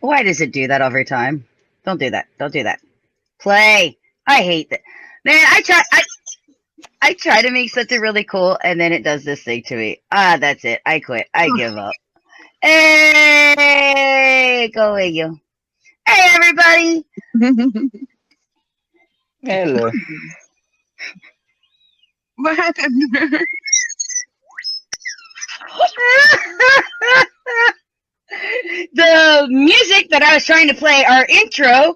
Why does it do that every time? Don't do that. Don't do that. Play. I hate that. Man, I try to make something really cool, and then it does this thing to me. That's it. I quit. I give up. Hey, go away, you. Hey, everybody. Hello. What happened? The music that I was trying to play, our intro,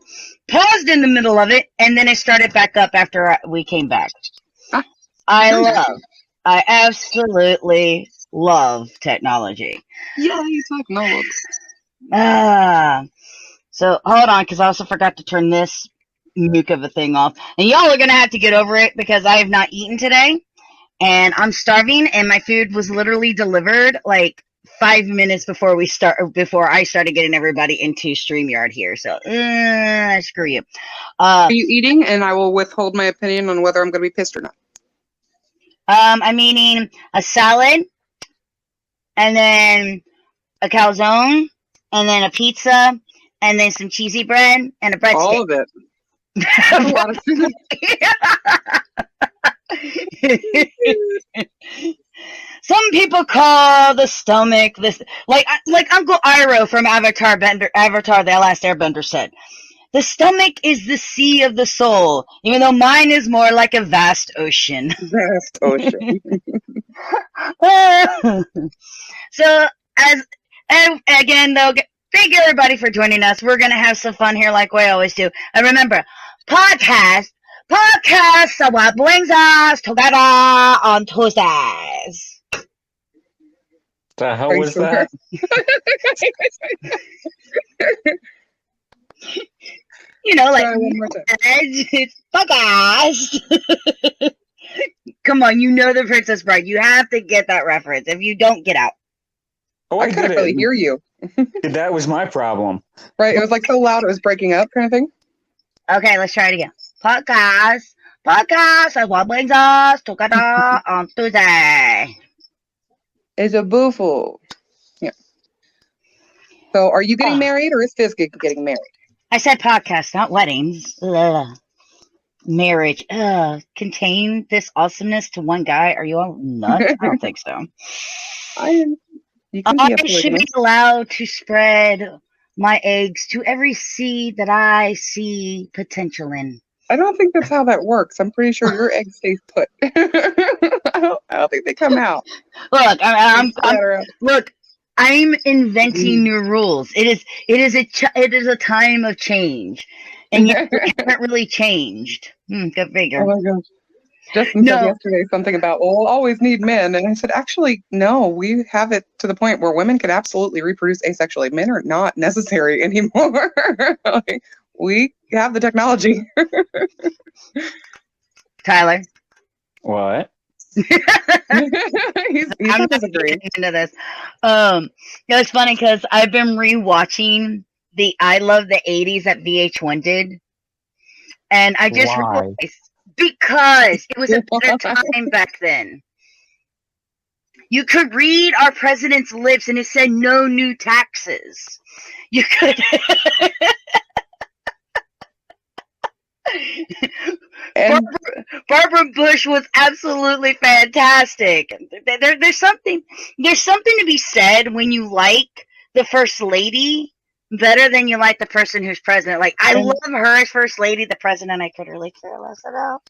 paused in the middle of it, and then it started back up after we came back. I absolutely love technology. Yeah, technology. So hold on, because I also forgot to turn this mook of a thing off. And y'all are going to have to get over it because I have not eaten today. And I'm starving, and my food was literally delivered like 5 minutes before I started getting everybody into StreamYard here. So screw you. Are you eating? And I will withhold my opinion on whether I'm going to be pissed or not. I'm eating a salad, and then a calzone, and then a pizza, and then some cheesy bread, and a breadstick. All of it. A lot of food. Some people call the stomach this, like Uncle Iroh from Avatar, The Last Airbender said, the stomach is the sea of the soul, even though mine is more like a vast ocean. Vast ocean. So, and again, though, thank you everybody for joining us. We're going to have some fun here like we always do. And remember, podcast are what brings us together on Tuesdays. The hell was that? You know, like, it's podcast. Come on, you know the Princess Bride. You have to get that reference. If you don't, get out. Oh, I couldn't really hear you. That was my problem. Right, it was like so loud it was breaking up kind of thing. Okay, let's try it again. Podcast is what brings us together on Tuesday. It's a boofle. Yeah. So, are you getting married, or is Fizz getting married? I said podcast, not weddings. Marriage. Contain this awesomeness to one guy. Are you all nuts? I don't think so. I should be allowed to spread my eggs to every seed that I see potential in. I don't think that's how that works. I'm pretty sure your eggs stay put. I don't think they come out. Look, I'm inventing new rules. It is a time of change, and you haven't really changed. Go figure. Oh my gosh. Justin said yesterday something about, well, we'll always need men. And I said, actually, no, we have it to the point where women could absolutely reproduce asexually. Men are not necessary anymore. Like, we have the technology. Tyler. What? I'm not getting into this. It's funny because I've been rewatching the I Love the 80s that VH1 did. And I just realized, because it was a better time back then. You could read our president's lips and it said no new taxes. You could. Barbara Bush was absolutely fantastic. There's something to be said when you like the first lady better than you like the person who's president. Like, I love her as first lady. The president I could really care less about.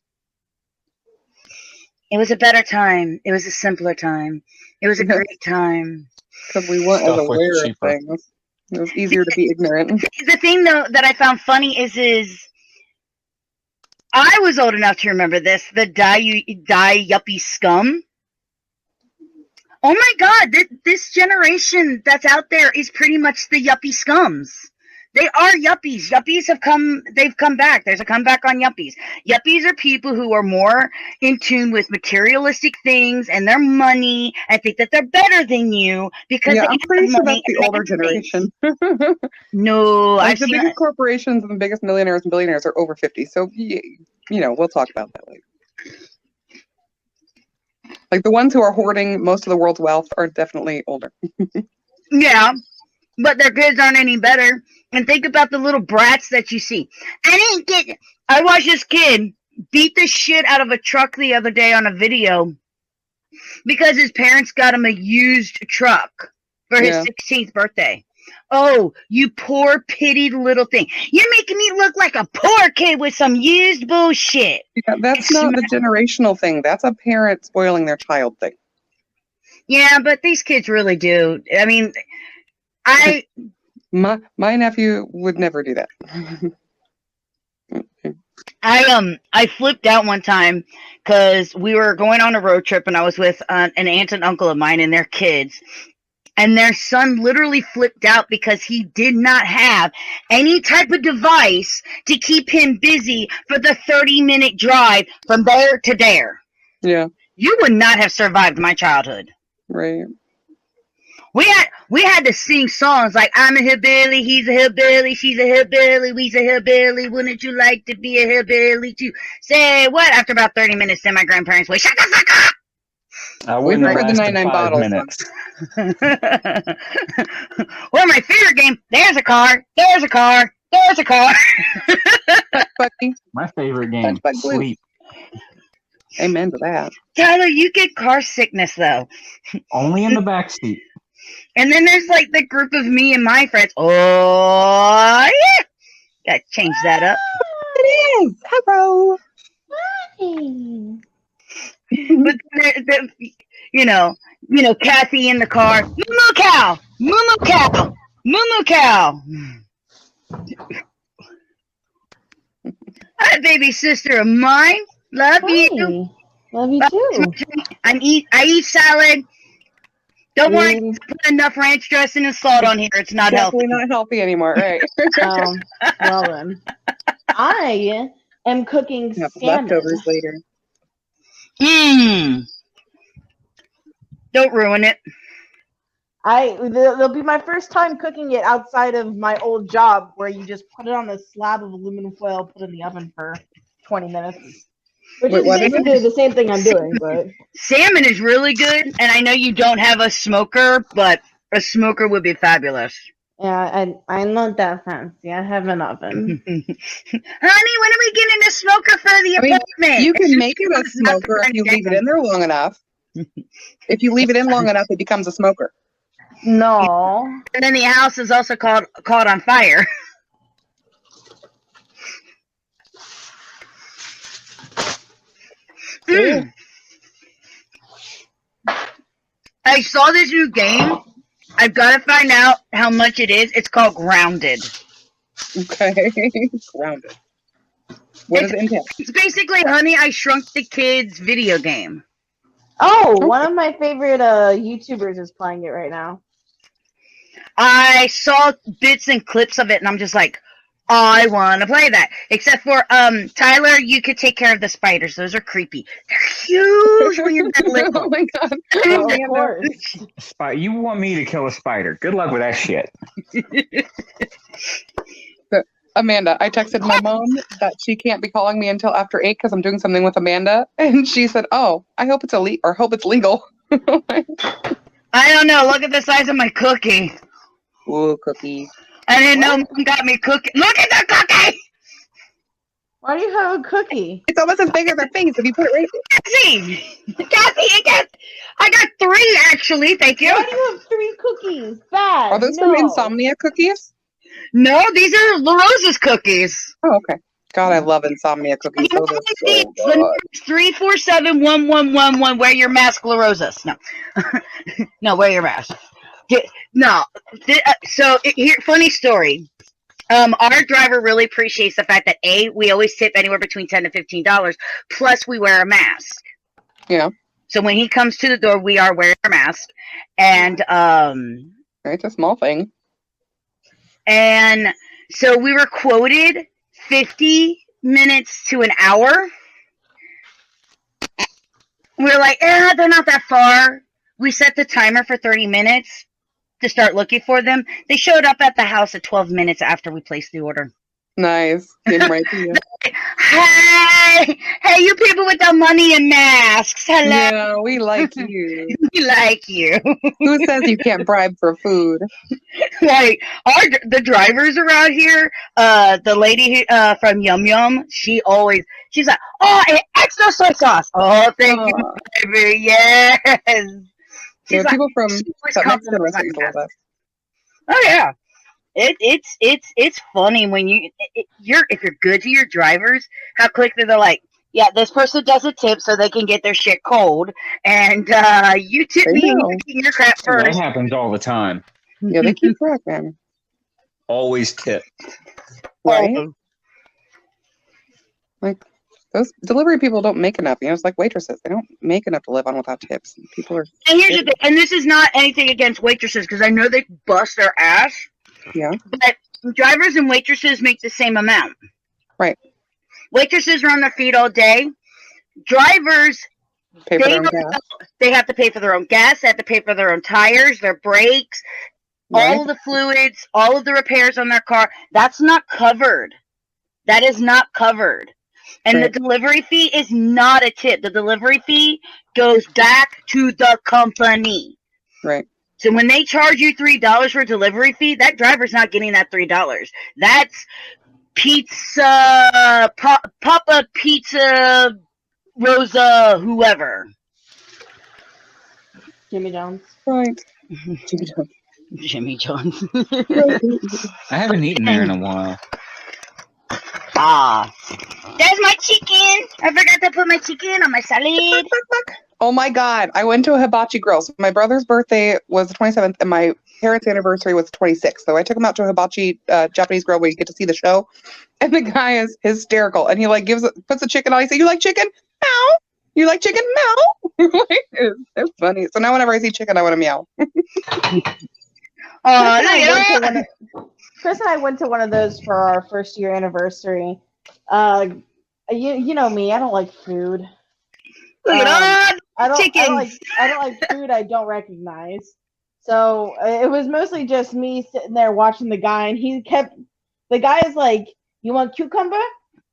It was a better time. It was a simpler time. It was a great time. Because we weren't as aware of things. It was easier to be ignorant. The thing, though, that I found funny is I was old enough to remember this. The die yuppie scum. Oh my God! This generation that's out there is pretty much the yuppie scums. They are yuppies. Yuppies they've come back. There's a comeback on yuppies. Yuppies are people who are more in tune with materialistic things and their money and think that they're better than you because I'm pretty sure that's the older generation. No, the biggest corporations and the biggest millionaires and billionaires are over 50. So, we'll talk about that later. Like the ones who are hoarding most of the world's wealth are definitely older. Yeah. but their kids aren't any better. And think about the little brats that you see. I watched this kid beat the shit out of a truck the other day on a video because his parents got him a used truck for his 16th birthday. Oh, you poor pitied little thing. You're making me look like a poor kid with some used bullshit. Yeah, that's not the generational thing. That's a parent spoiling their child thing. Yeah, but these kids really do. I mean, my nephew would never do that. I flipped out one time because we were going on a road trip and I was with an aunt and uncle of mine and their kids. And their son literally flipped out because he did not have any type of device to keep him busy for the 30-minute drive from there to there. Yeah. You would not have survived my childhood. Right. We had to sing songs like I'm a hillbilly, he's a hillbilly, she's a hillbilly, we's a hillbilly, wouldn't you like to be a hillbilly too? Say what? After about 30 minutes, then my grandparents would shut the fuck up! I wouldn't have prefer the lasted 99 5 bottles. minutes. Well, my favorite game, there's a car, there's a car, there's a car. My favorite game, sleep. Amen to that. Tyler, you get car sickness though. Only in the back seat. And then there's like the group of me and my friends. Oh yeah, gotta change that up. It is. Hello. But you know, Cathy in the car. Moo cow, moo cow, moo cow. Hi, baby sister of mine. Love you. Love you too. I eat salad. Don't worry, put enough ranch dressing and salt on here. It's not healthy. Definitely not healthy anymore, right? Well then, I am cooking Have salmon. leftovers later. Don't ruin it. It'll be my first time cooking it outside of my old job, where you just put it on a slab of aluminum foil, put it in the oven for 20 minutes. Which is basically the same thing I'm doing, but Salmon is really good, and I know you don't have a smoker, but a smoker would be fabulous. yeah, and I'm not that fancy. I have an oven. Honey, when are we getting a smoker for the apartment? You can make it a smoker if you leave it in there long enough. If you leave it in long enough, it becomes a smoker. No. And then the house is also caught on fire. I saw this new game. I've got to find out how much it is. It's called Grounded. Okay. Grounded. What does it entail? It's basically Honey, I Shrunk the Kids video game. Oh, one of my favorite YouTubers is playing it right now. I saw bits and clips of it, and I'm just like, I want to play that. Except for Tyler, you could take care of the spiders. Those are creepy. They're huge when you're that little. Oh my god. Oh, of course. You want me to kill a spider? Good luck with that shit. Amanda, I texted my mom that she can't be calling me until after 8 because I'm doing something with Amanda, and she said, "Oh, I hope it's hope it's legal." I don't know. Look at the size of my cookie. Ooh, cookie. I didn't know Mom got me cookie. Look at the cookie! Why do you have a cookie? It's almost as big as a face if you put it right Cathy, I got 3 actually. Thank you. Why do you have 3 cookies? Bad. Are those some insomnia cookies? No, these are La Rosa's cookies. Oh, okay. God, I love insomnia cookies. You Those know, are so the good. number is 3471111. Wear your mask, La Rosa's. No, no, wear your mask. Here, funny story. Our driver really appreciates the fact that we always tip anywhere between $10 to $15. Plus, we wear a mask. Yeah. So when he comes to the door, we are wearing a mask, and It's a small thing. And so we were quoted 50 minutes to an hour. We were like, they're not that far. We set the timer for 30 minutes to start looking for them. They showed up at the house at 12 minutes after we placed the order. Nice. Came right to you. Hey, you people with the money and masks. Hello. Yeah, we like you. We like you. Who says you can't bribe for food? Like the drivers around here, the lady from Yum Yum, she's like, oh, extra soy sauce. Oh, thank you, driver. Yes. She's like, people from she always that Mexican compliments my restaurant love that. Oh yeah. It's funny when if you're good to your drivers, how quickly they're like, yeah, this person doesn't tip so they can get their shit cold, and you tip They me and know. you're getting your crap That first. happens all the time. Yeah, they keep track, man. Always tip. Right? Like, those delivery people don't make enough. You know, it's like waitresses. They don't make enough to live on without tips. People are. And here's the thing, and this is not anything against waitresses because I know they bust their ass. Yeah. But drivers and waitresses make the same amount. Right. Waitresses are on their feet all day. Drivers, Pay for their own gas. they have to pay for their own gas. They have to pay for their own tires, their brakes, all of the fluids, all of the repairs on their car. That's not covered. That is not covered. And the delivery fee is not a tip. The delivery fee goes back to the company. Right. So when they charge you $3 for a delivery fee, that driver's not getting that $3. That's pizza, Papa Pizza, Rosa, whoever. Jimmy John's. Right. Jimmy John's. I haven't eaten there in a while. There's my chicken. I forgot to put my chicken on my salad. Oh my God. I went to a hibachi grill. So my brother's birthday was the 27th and my parents' anniversary was the 26th. So I took him out to a hibachi Japanese grill where you get to see the show. And the guy is hysterical. And he like puts the chicken on. He said, "You like chicken? Meow. You like chicken? Meow." It's funny. So now whenever I see chicken, I want to meow. Chris and I went to one of those for our first year anniversary. You know me, I don't like food. I don't like food I don't recognize. So it was mostly just me sitting there watching the guy, and the guy is like, "You want cucumber?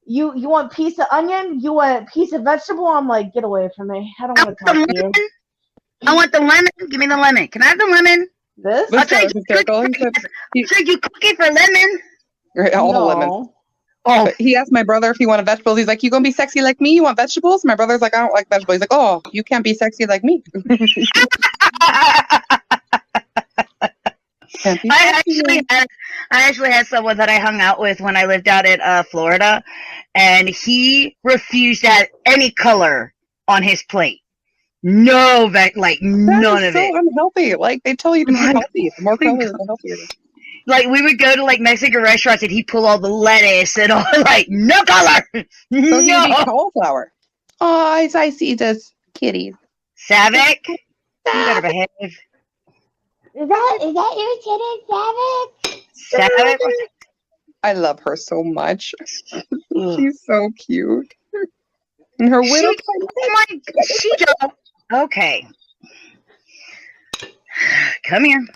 You want piece of onion? You want a piece of vegetable?" I'm like, "Get away from me. I don't want to talk to you." I want the lemon. Give me the lemon. Can I have the lemon? This I'll guy was hysterical. He trade you cookie for lemon. all the lemons. Oh, But he asked my brother if he wanted vegetables. He's like, "You gonna be sexy like me? You want vegetables?" My brother's like, "I don't like vegetables." He's like, "Oh, you can't be sexy like me." I actually had someone that I hung out with when I lived out in Florida, and he refused to have any color on his plate. No, none of it. So unhealthy. Like they tell you to be healthy. The more color, the healthier. Like we would go to like Mexican restaurants, and he'd pull all the lettuce and all like no color. So No. you need cauliflower. Oh, I see this kitties. Savick, you better behave. Is that irritating, Savick. I love her so much. She's so cute. And her widow. She don't. Okay. Come here.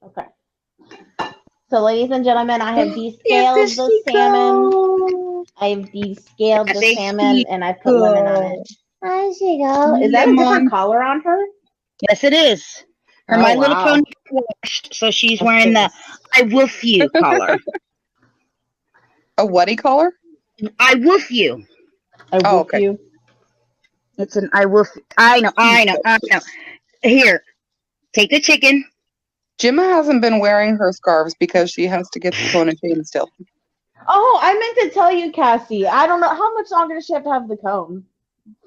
Okay. So, ladies and gentlemen, I have descaled the salmon. I have descaled the salmon, and I put lemon on it. There she goes. Is that a different collar on her? Yes, it is. Her My Little Pony washed, so she's wearing the I Woof You collar. A whatty collar? I Woof You. I woof you. It's an I Woof. I know. Here, take the chicken. Gemma hasn't been wearing her scarves because she has to get the cone and chain still. Oh, I meant to tell you, Cassie. I don't know how much longer does she have to have the cone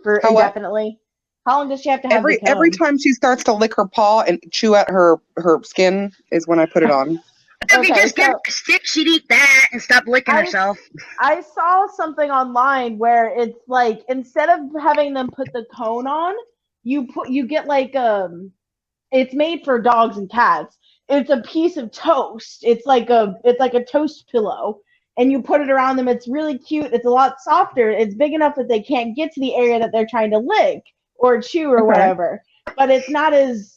for indefinitely. How long does she have to have the cone? Every time she starts to lick her paw and chew at her skin is when I put it on. If you just get a stick, she'd eat that and stop licking herself. I saw something online where it's like instead of having them put the cone on, you get like it's made for dogs and cats. It's a piece of toast. It's like a toast pillow, and you put it around them. It's really cute. It's a lot softer. It's big enough that they can't get to the area that they're trying to lick or chew or whatever. But it's not as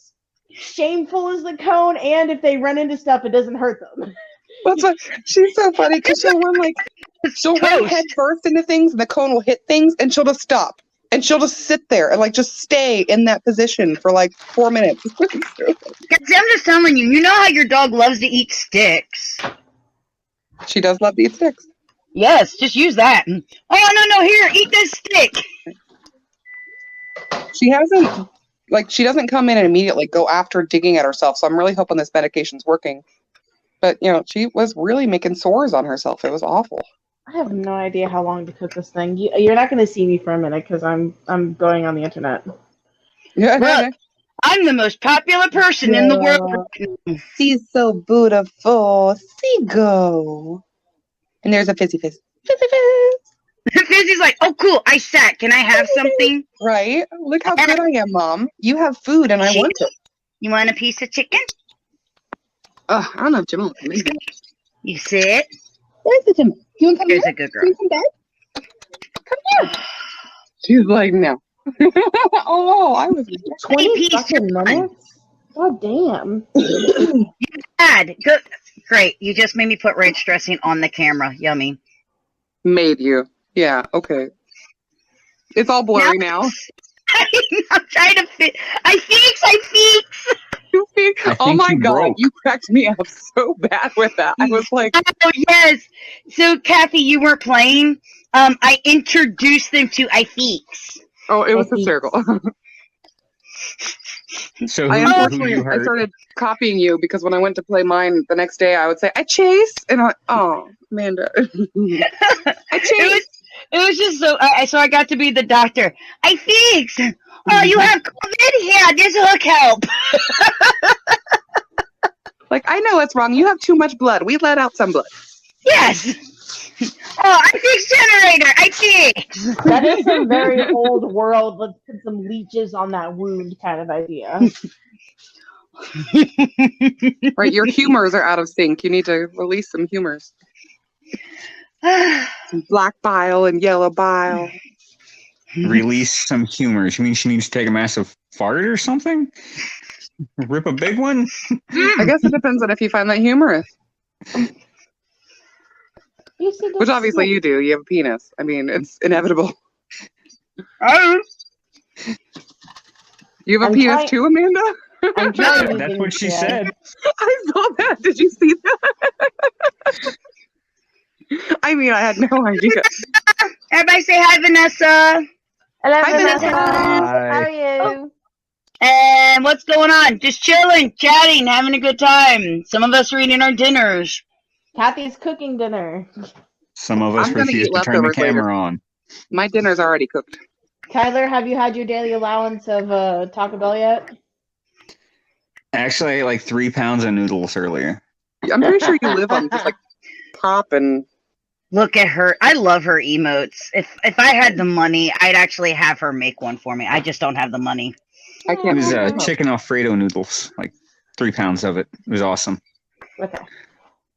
shameful as the cone, and if they run into stuff, it doesn't hurt them. She's so funny because she'll run like She'll run head first into things, and the cone will hit things, and she'll just stop. And she'll just sit there and like just stay in that position for like 4 minutes. I'm just telling you, you know how your dog loves to eat sticks. She does love to eat sticks. Yes, just use that. Oh, no, here, eat this stick. She doesn't come in and immediately go after digging at herself. So I'm really hoping this medication's working. But, she was really making sores on herself. It was awful. I have no idea how long to cook this thing. You're not going to see me for a minute because I'm going on the internet. Yeah. Look, I'm the most popular person in the world. She's so beautiful. See go. And there's a fizzy fizz. Fizzy fizz. Fizzy's like, oh, cool, I sat. Can I have something? Right? Look how good I am, Mom. You have food and I want it. You want a piece of chicken? I don't know if Jim will come in. You sit. Where's the Jim? You want to come Here's here? a good girl. You want some bed? Come here. She's like, no. Oh, I was 20 fucking minutes? God damn. Dad, good. Great. You just made me put ranch dressing on the camera. Yummy. Made you. Yeah, okay. It's all blurry now. I'm trying to fit. I fix. Oh my God, broke. you cracked me up so bad with that. I was like, oh, yes. So, Cathy, you weren't playing. I introduced them to I fix. oh, it was hysterical. So I who unfortunately you I hurt? started copying you because when I went to play mine the next day, I would say, I chase. And Amanda. I chase. It was just so I got to be the doctor. I fix. Oh, you have COVID? Here, this hook help. Like, I know what's wrong. You have too much blood. We let out some blood. Yes. Oh, I fix generator. I fix. That is some very old world. Let's put some leeches on that wound kind of idea. Right, your humors are out of sync. You need to release some humors. Some black bile and yellow bile. Release some humor. You mean she needs to take a massive fart or something? Rip a big one? I guess it depends on if you find that humorous. Which obviously you do. You have a penis. I mean, it's inevitable. You have a penis too, Amanda? That's what she said. I saw that. Did you see that? I mean, I had no idea. Everybody say hi, Vanessa. Hello, Hi, Vanessa. How are you? And what's going on? Just chilling, chatting, having a good time. Some of us are eating our dinners. Cathy's cooking dinner. Some of us I'm gonna refuse eat to turn the leftovers later. camera on. My dinner's already cooked. Tyler, have you had your daily allowance of Taco Bell yet? Actually, I ate like 3 pounds of noodles earlier. I'm pretty sure you live on just like pop and... Look at her. I love her emotes. If I had the money, I'd actually have her make one for me. I just don't have the money. I It can't. was chicken Alfredo noodles, like 3 pounds of it. It was awesome. Okay.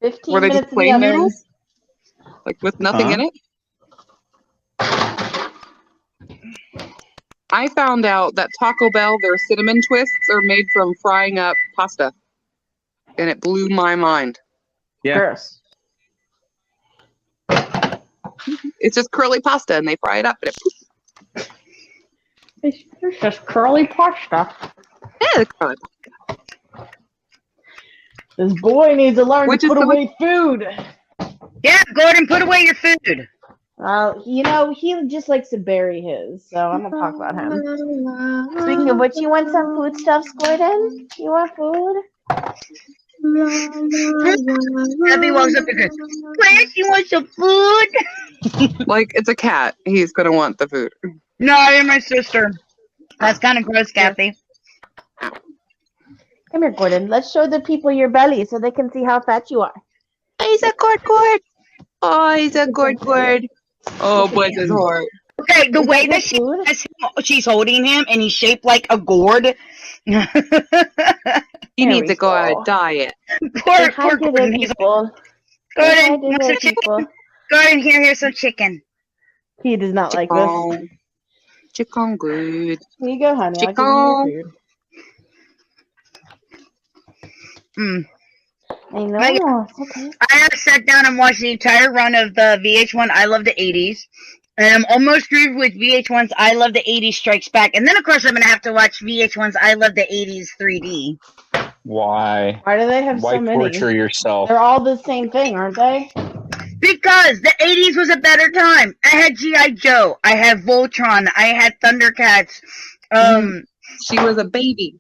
15 Were they minutes just plain in the oven. noodles? Like with nothing in it? I found out that Taco Bell, their cinnamon twists are made from frying up pasta. And it blew my mind. Yeah. Gross. It's just curly pasta and they fry it up. And it... It's just curly pasta. Yeah, it's curly pasta. This boy needs to learn Which to is put the- away food. Yeah, Gordon, put away your food. He just likes to bury his, so I'm gonna talk about him. Speaking of which, you want some foodstuffs, Gordon? You want food? Abby walks up and goes, Chris, you want some food? Like, it's a cat. He's going to want the food. No, you're my sister. That's kind of gross, Cathy. Come here, Gordon. Let's show the people your belly so they can see how fat you are. He's a gourd. Oh, he's a gourd. Oh, bless his heart. Okay, the way that Food? she's holding him and he's shaped like a gourd. He There needs we to go on go. a diet. Poor Hi to Gordon. the He's like, people. Gordon, Hi want to some the chicken? people. Gordon, here's some chicken. He does not like this. Chicken good. Here you go, honey. I'll give you your food. I know. Like, It's okay. I have sat down and watched the entire run of the VH1 I Love the 80s. And I'm almost through with VH1's I Love the 80s Strikes Back. And then, of course, I'm going to have to watch VH1's I Love the 80s 3D. Why? Why do they have Why so many? torture yourself? They're all the same thing, aren't they? Because the 80s was a better time. I had G.I. Joe. I had Voltron. I had Thundercats. She was a baby.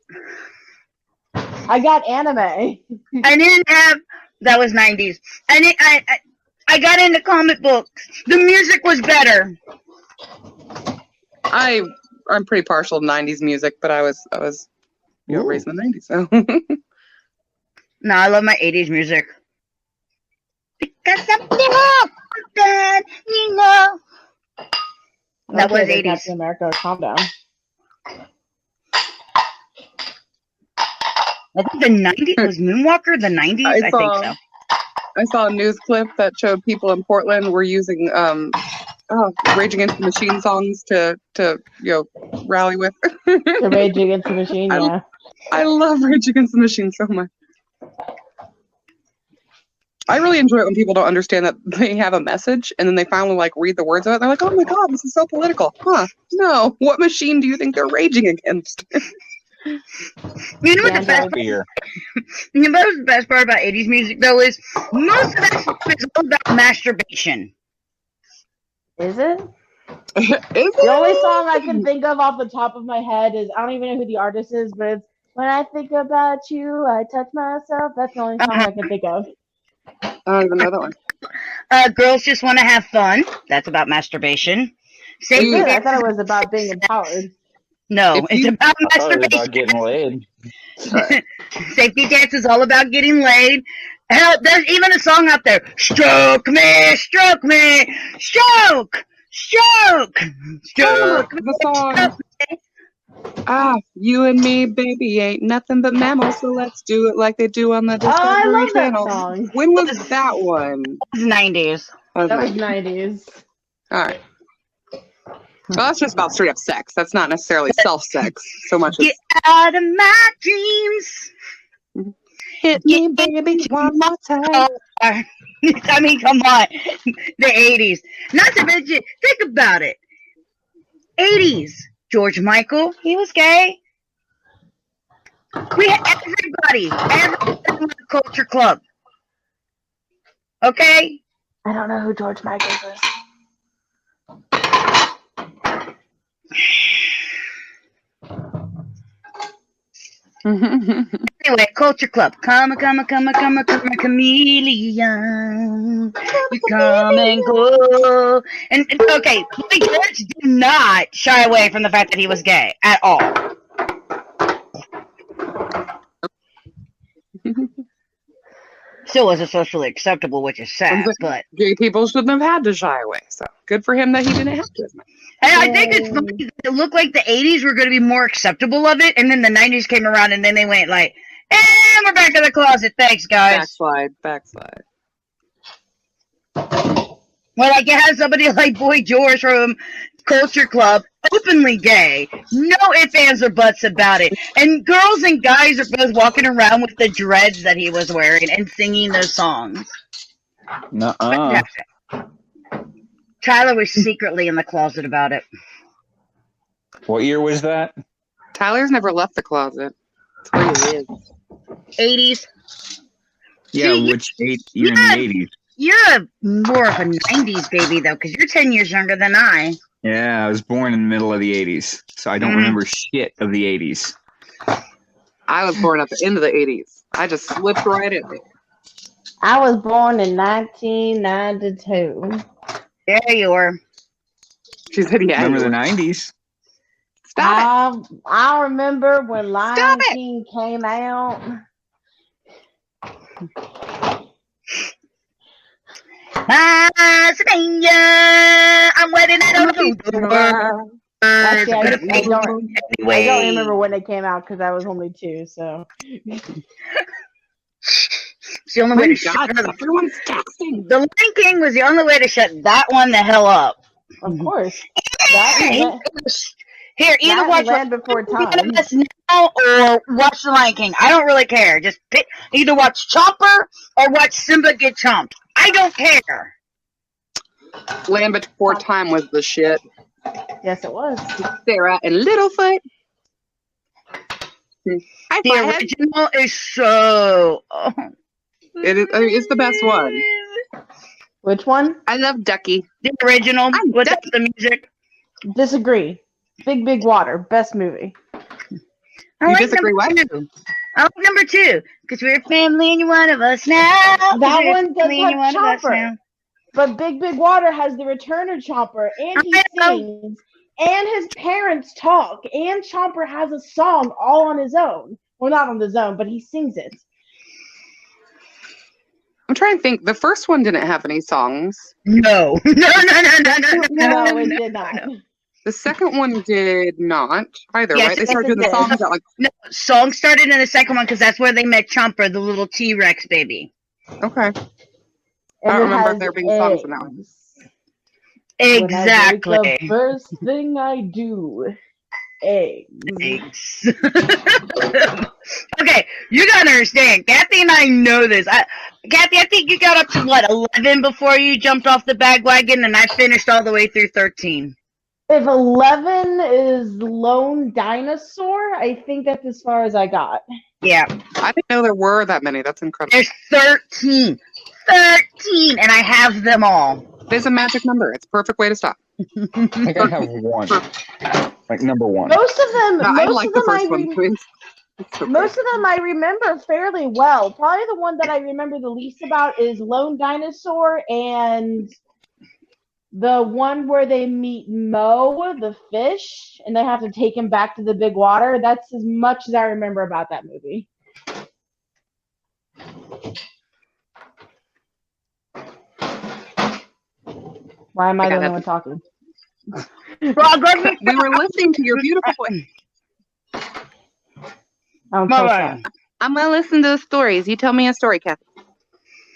I got anime. I didn't have... That was 90s. I got into comic books. The music was better. I'm pretty partial to 90s music, but I was raised in the 90s, so. No, I love my 80s music. Because I'm that, you know. That was 80s. Captain America, calm down. I think the 90s was Moonwalker. The 90s, I think so. I saw a news clip that showed people in Portland were using Rage Against the Machine songs to rally with. The Rage Against the Machine, yeah. I love Rage Against the Machine so much. I really enjoy it when people don't understand that they have a message and then they finally read the words of it. They're like, "Oh my god, this is so political." Huh? No. What machine do you think they're raging against? You know what the best the best part about 80s music though is most of that stuff is all about masturbation. Is it? The only song I can think of off the top of my head is, I don't even know who the artist is, but it's "When I Think About You, I Touch Myself." That's the only song I can think of. I don't even know that one. Girls Just Want to Have Fun. That's about masturbation. I thought it was about being empowered. No, it's about I thought it was masturbation. about getting laid. Safety Dance is all about getting laid. Hell, there's even a song out there. Stroke me, stroke me, stroke, stroke, stroke me, The song. stroke me. You and me, baby, ain't nothing but mammals, so let's do it like they do on the I Discovery love that Channel. song. When was that one? It was 90s. That was 90s. All right. Well, that's just about straight up sex. That's not necessarily self-sex so much as Get out of my dreams. hit me, baby, one more time. I mean, come on. The 80s. Not to mention, think about it. 80s. George Michael, he was gay. We had everybody in the Culture Club. Okay? I don't know who George Michael is. Anyway, Culture Club. Come, chameleon. You come and go. And okay, Boy George did not shy away from the fact that he was gay at all. Still wasn't socially acceptable, which is sad, but Gay people shouldn't have had to shy away, so good for him that he didn't have to. and I think it's funny that it looked like the 80s were going to be more acceptable of it, and then the 90s came around, and then they went like, and we're back in the closet. Thanks, guys. Backslide. Well, like, you have somebody like Boy George from Culture Club, openly gay, no ifs, ands, or buts about it. And girls and guys are both walking around with the dreads that he was wearing and singing those songs. Nuh-uh. Tyler was secretly in the closet about it. What year was that? Tyler's never left the closet. That's where he is. 80s. Yeah, See, which year in the 80s? You're more of a 90s baby, though, because you're 10 years younger than I. Yeah, I was born in the middle of the 80s, so I don't remember shit of the 80s. I was born at the end of the 80s. I just slipped right in there. I was born in 1992. There you were. She said, yeah. Remember the 90s? Stop it. I remember when Lion Stop it. King came out. Pennsylvania, I'm waiting at a door. Actually, I don't Anyway. remember when it came out because I was only 2. So It's the only way to shut God, up. everyone's texting. The Lion King was the only way to shut that one the hell up. of course, Here, either That watch Land Before Time. Us now or watch The Lion King. I don't really care. Just pick, either watch Chopper or watch Simba get chomped. I don't care. Land Before Time was the shit. Yes, it was. Sarah and Littlefoot. High The five. original is so. Oh. It's the best one. Which one? I love Ducky. The original I'm without the music. Disagree. Big Water. Best movie. I You like disagree, number what? 2. I like number 2 because we're family and you're one of us now. 'Cause That we're one does family and you're have one of us Chopper. now. But Big Water has the return of Chomper, and he I know. sings, and his parents talk, and Chomper has a song all on his own. Well, not on his own, but he sings it. I'm trying to think. The first one didn't have any songs. No. No. No, it did not. The second one did not either, Yes, right? They yes, started it doing the did. songs at like, No, song started in the second one because that's where they met Chomper, the little T-Rex baby. okay. And I don't it remember has there being songs in that one. eggs. Exactly. When I wake up, first thing I do, eggs. Eggs. Okay, you gotta understand. Cathy and I know this. Cathy, I think you got up to what, 11 before you jumped off the bagwagon, and I finished all the way through 13. If 11 is Lone Dinosaur, I think that's as far as I got. Yeah, I didn't know there were that many. That's incredible. there's 13. 13, and I have them all. It's a magic number. It's a perfect way to stop. I think I have one. Like number 1. Most of them, No, I most like of the them first one. Please. It's so Most of them I remember fairly well. Probably the one that I remember the least about is Lone Dinosaur and the one where they meet Mo, the fish, and they have to take him back to the big water. That's as much as I remember about that movie. Why am I the only one talking? We were listening to your beautiful voice. I'm so sad. I'm gonna listen to the stories. You tell me a story, Cathy.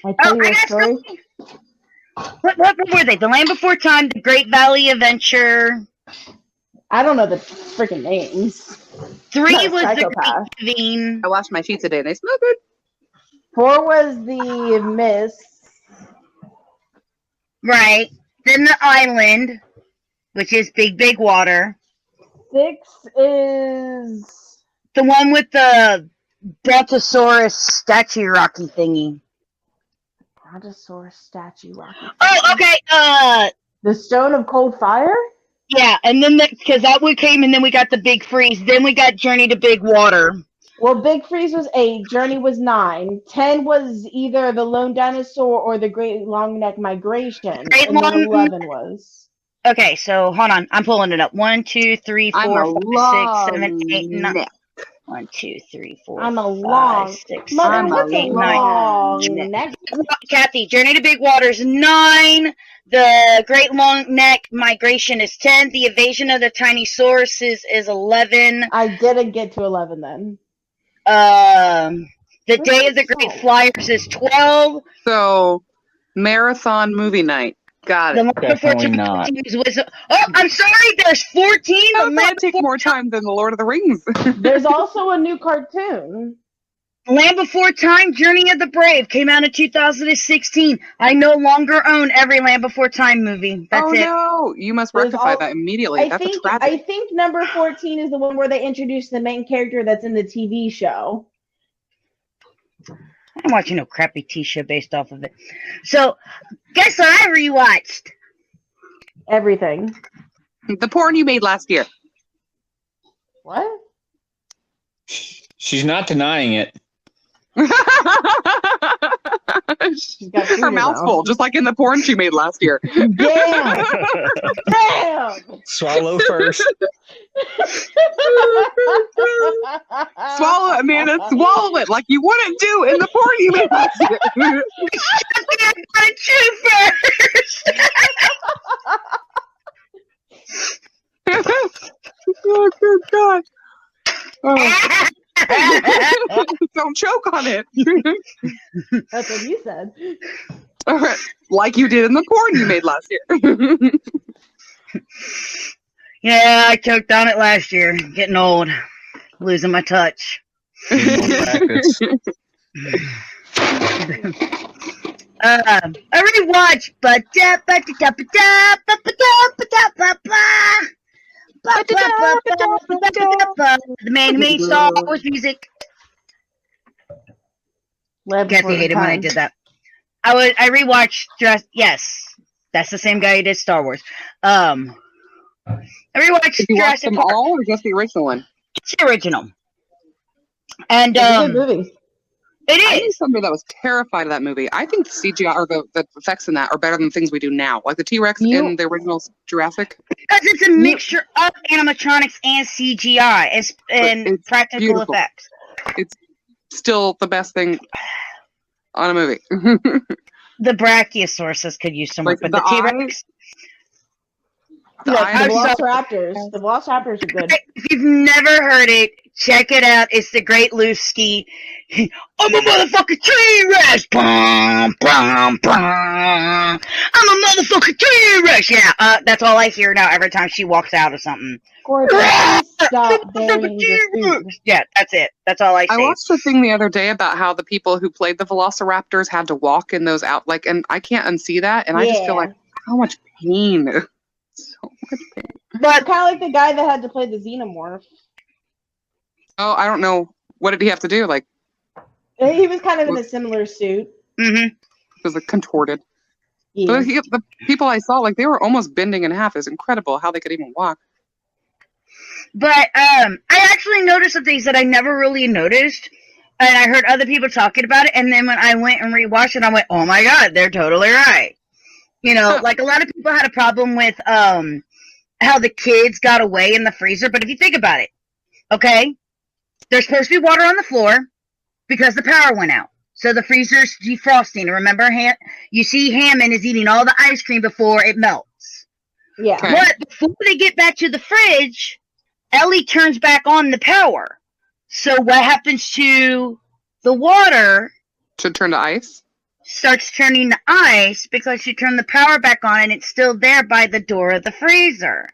I tell you I a got story. something. What were they? The Land Before Time, The Great Valley Adventure. I don't know the freaking names. 3 Not a was The psychopath. Great Giving. I washed my feet today and they smell good. 4 was the Mist. Right. Then The Island, which is Big Water. 6 is The one with the Brontosaurus statue rocky thingy. Brontosaurus statue rocket. Oh, okay. The Stone of Cold Fire? Yeah, and then because that one came, and then we got the Big Freeze. Then we got Journey to Big Water. Well, Big Freeze was 8, Journey was 9, 10 was either the Lone Dinosaur or the Great Long Neck Migration, Great and then Long- 11 was. Okay, so hold on. I'm pulling it up. 1, 2, 3, 4, I'm a 5, 6, 7, 8, long 9. neck. 1, 2, 3, 4, I'm a 5, long- 6, Mother, 7, what's a 8, 9. long neck? Cathy, Journey to Big Water is 9. The Great Long Neck Migration is 10. The Evasion of the Tiny Sauruses is 11. I didn't get to 11 then. The Day of the Great Flyers is 12. So, marathon movie night. Got The it. Land Before Definitely Time not. was. Oh, I'm sorry. There's 14. That The would Land take Before, more time than the Lord of the Rings. There's also a new cartoon. Land Before Time, Journey of the Brave came out in 2016. I no longer own every Land Before Time movie. That's oh it. no! You must There's rectify all- that immediately. That's a I tragedy. think number 14 is the one where they introduce the main character that's in the TV show. I'm watching no crappy T-show based off of it. So, guess what I rewatched? Everything. The porn you made last year. What? She's not denying it. got Her food mouth's now. full, just like in the porn she made last year. Damn! Damn! Swallow first. Swallow it, Amanda. Swallow it like you wouldn't do in the porn you made last year. I gotta chew first. Oh, good God. Oh, Oh, don't choke on it. That's what you said. All right. Like you did in the porn you made last year. Yeah, I choked on it last year. Getting old. Losing my touch. Need more practice. I already watched the man who made Star Wars music. Cathy hated when I did that. I rewatched yes, that's the same guy who did Star Wars. I rewatched Did you watch Jurassic them Park. all or just the original one? It's the original. And It's a good movie. I it knew is. somebody that was terrified of that movie. I think the CGI or the effects in that are better than things we do now. Like the T-Rex in the original Jurassic. Because it's a mixture of animatronics and CGI and it's practical beautiful. effects. It's still the best thing on a movie. The Brachiosaurus could use some work, Like but the the T-Rex. The Like eyes- the Velociraptors. The Velociraptors are good. If you've never heard it, check it out. It's the Great Lusky. I'm a motherfucking T-Rex. Bum, bum, bum. I'm a motherfucking T-Rex. Yeah, that's all I hear now every time she walks out of something. Corey, please stop burying your food. Yeah, that's it. That's all I I say. watched a thing the other day about how the people who played the Velociraptors had to walk in those out, like, and I can't unsee that, and I just feel Yeah. like how much pain, so much pain. But Kind of like the guy that had to play the Xenomorph. Oh, I don't know, what did he have to do? Like, He was kind of in a similar suit. was it contorted? Yeah. But the people I saw, like, they were almost bending in half. It's incredible how they could even walk. But I actually noticed some things that I never really noticed, and I heard other people talking about it. And then when I went and rewatched it, I went, "Oh my god, they're totally right." You know, like a lot of people had a problem with how the kids got away in the freezer. But if you think about it, okay, there's supposed to be water on the floor because the power went out. So the freezer's defrosting. And remember, you see Hammond is eating all the ice cream before it melts. Yeah. Okay. But before they get back to the fridge, Ellie turns back on the power. So what happens to the water? Should turn to ice. Starts turning to ice because she turned the power back on and it's still there by the door of the freezer.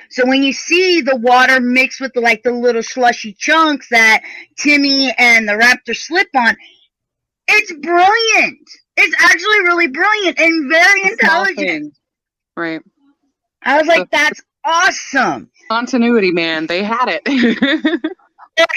So when you see the water mixed with the little slushy chunks that Timmy and the raptor slip on, it's brilliant. It's actually really brilliant and very A small intelligent. thing. Right. I was like, that's awesome. Continuity, man. They had it.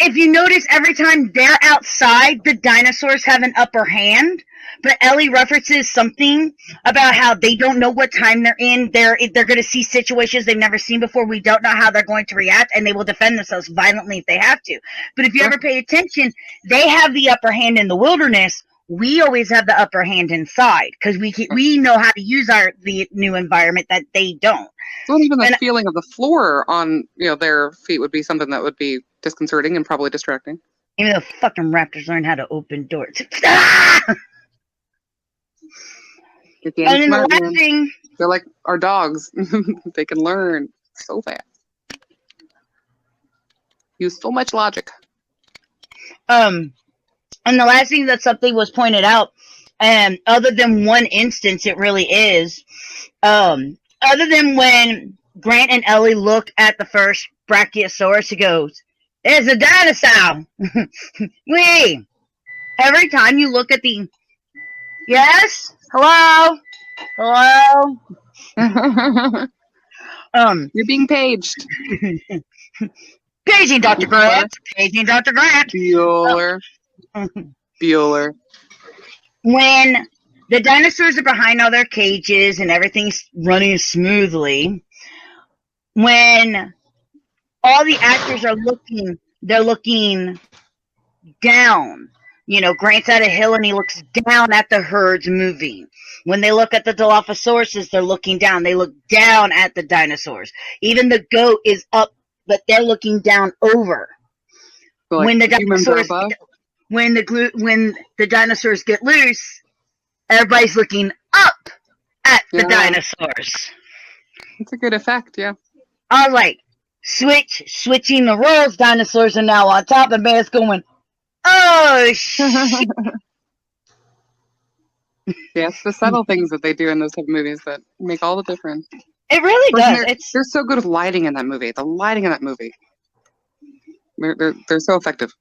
If you notice, every time they're outside, the dinosaurs have an upper hand. But Ellie references something about how they don't know what time they're in. They're going to see situations they've never seen before. We don't know how they're going to react, and they will defend themselves violently if they have to. But if you ever pay attention, they have the upper hand in the wilderness. We always have the upper hand inside because we know how to use the new environment that they don't. Well, even the And- feeling of the floor on their feet would be something that would be disconcerting and probably distracting. Even though fucking raptors learn how to open doors. Ah! You're And damn then the smart, last man. thing, They're like our dogs. They can learn so fast. Use so much logic. and the last thing that something was pointed out, and other than one instance, it really is, other than when Grant and Ellie look at the first Brachiosaurus, he goes, "It's a dinosaur." Wee. Every time you look at the, yes, hello, You're being paged. paging Dr. Grant, paging Dr. Grant. Bueller. Bueller. When the dinosaurs are behind all their cages and everything's running smoothly, when all the actors are looking, they're looking down. You know, Grant's at a hill and he looks down at the herds moving. When they look at the Dilophosaurus, they're looking down. They look down at the dinosaurs. Even the goat is up, but they're looking down over. So, like, When the humans are dinosaurs above. when the dinosaurs get loose, everybody's looking up at the Yeah. dinosaurs. It's a good effect, yeah. I was like, switching the roles, dinosaurs are now on top, and man's going, oh shit. Yes, the subtle things that they do in those type of movies that make all the difference. It really does. They're so good with lighting in that movie. The lighting in that movie. They're so effective.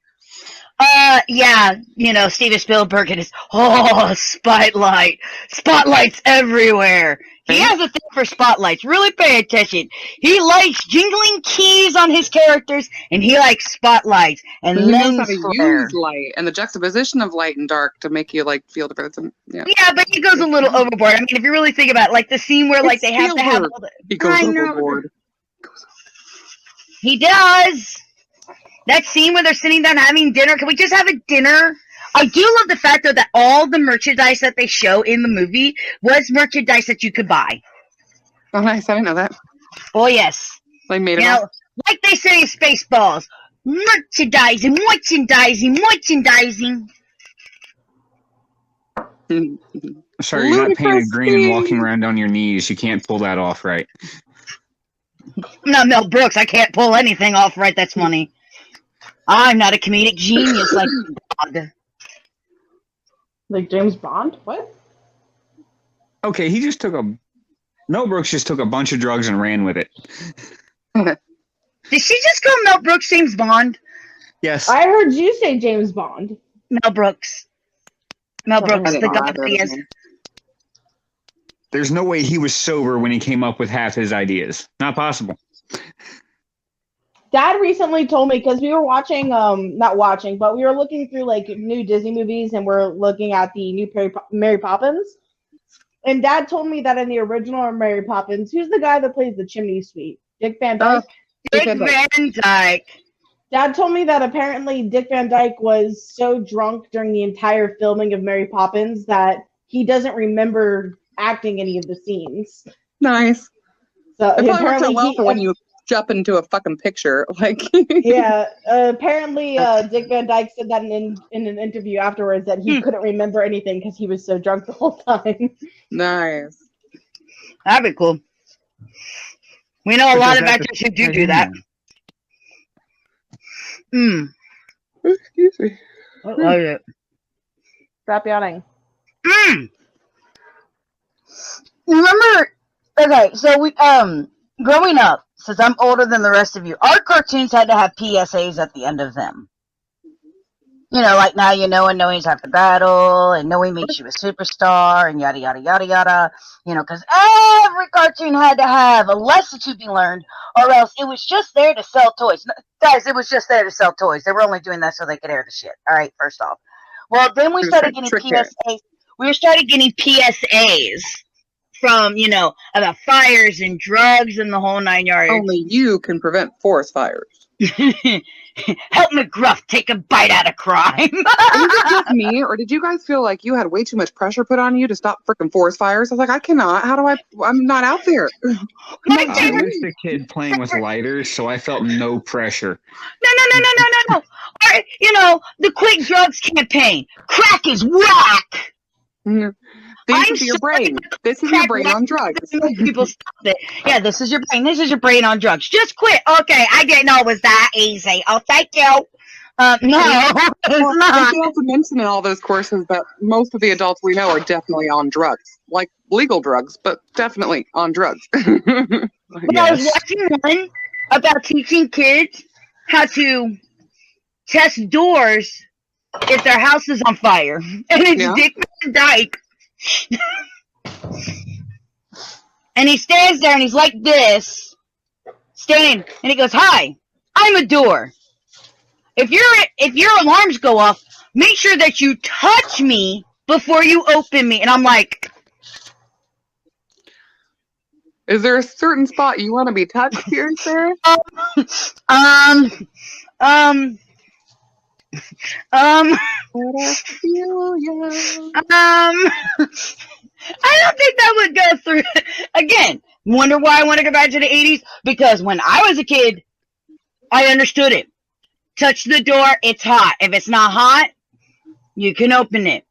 Yeah, Steven Spielberg and his spotlights everywhere. He has a thing for spotlights. Really pay attention. He likes jingling keys on his characters, and he likes spotlights and he knows lens how to flare. use light and the juxtaposition of light and dark to make you feel the Yeah, but he goes a little overboard. I mean, if you really think about it, the scene where they have to have all the. He goes overboard. He does. That scene where they're sitting down having dinner. Can we just have a dinner? I do love the fact, though, that all the merchandise that they show in the movie was merchandise that you could buy. Oh, nice. I didn't know that. Oh, yes. They made it all. Like they say in Spaceballs, merchandising. Sorry, you're not painted green and walking around on your knees. You can't pull that off right. I'm not Mel Brooks. I can't pull anything off right. That's funny. I'm not a comedic genius like God. Like James Bond? What? Okay, Mel Brooks just took a bunch of drugs and ran with it. Did she just call Mel Brooks James Bond? Yes. I heard you say James Bond. Mel Brooks, the guy that he is. There's no way he was sober when he came up with half his ideas. Not possible. Dad recently told me, because we were watching, not watching, but we were looking through new Disney movies, and we're looking at the new Mary Poppins. And Dad told me that in the original Mary Poppins, who's the guy that plays the chimney sweep? Dick Van Dyke. Dick Van Dyke. Dad told me that apparently Dick Van Dyke was so drunk during the entire filming of Mary Poppins that he doesn't remember acting any of the scenes. Nice. So it probably works out well for when you jump into a fucking picture. Yeah. Apparently, Dick Van Dyke said that in an interview afterwards that he couldn't remember anything because he was so drunk the whole time. Nice. That'd be cool. We know a lot of actors who do that. Excuse me. Stop yawning. Remember? Okay, so we growing up, since I'm older than the rest of you, our cartoons had to have PSAs at the end of them. Like now you know, and knowing's half the battle, and knowing makes you a superstar, and yada yada yada yada. Because every cartoon had to have a lesson to be learned, or else it was just there to sell toys. Guys, it was just there to sell toys. They were only doing that so they could air the shit. All right, first off. Well, then we started getting PSAs. We started getting PSAs from, about fires and drugs and the whole 9 yards. Only you can prevent forest fires. Help McGruff take a bite out of crime. Was it just me, or did you guys feel like you had way too much pressure put on you to stop freaking forest fires? I was like, I cannot. How do I'm not out there. I was the kid playing with lighters, so I felt no pressure. No. All right, the Quit Drugs campaign. Crack is whack. This is your brain. This is your brain on drugs. People stop it. Yeah, this is your brain. This is your brain on drugs. Just quit. Okay, I didn't know it was that easy. Oh, thank you. No, it's not. They also mention in all those courses that most of the adults we know are definitely on drugs, like legal drugs, but definitely on drugs. I was watching one about teaching kids how to test doors if their house is on fire, and it's Dick Van Dyke. And he stands there and he's like this, standing, and he goes, "Hi, I'm a door. If your alarms go off, make sure that you touch me before you open me." And I'm like, is there a certain spot you want to be touched here, sir? I don't think that would go through. Again, wonder why I want to go back to the 80s? Because when I was a kid, I understood it. Touch the door, it's hot. If it's not hot, you can open it.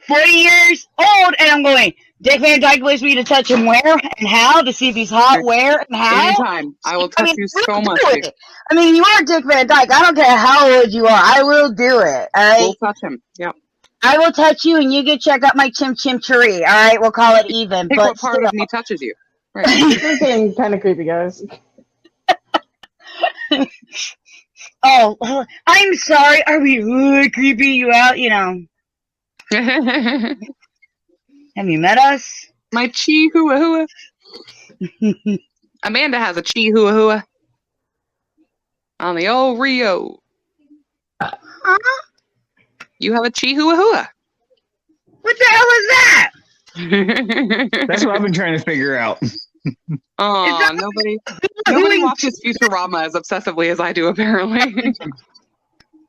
40 years old, and I'm going, Dick Van Dyke wants me to touch him where and how to see if he's hot, where and how. Anytime. I will touch you so much. I mean, you are Dick Van Dyke. I don't care how old you are. I will do it. All right. We'll touch him. Yep. I will touch you, and you can check out my chim chim tree. All right, we'll call it even. Pick but what part of me touches you? Right. This is getting kind of creepy, guys. Oh, I'm sorry. Are we creeping you out? You know. Have you met us? My chi hua hua. Amanda has a chi hua hua on the old Rio. Huh? You have a chi hua hua. What the hell is that? That's what I've been trying to figure out. Oh, nobody watches Futurama as obsessively as I do, apparently.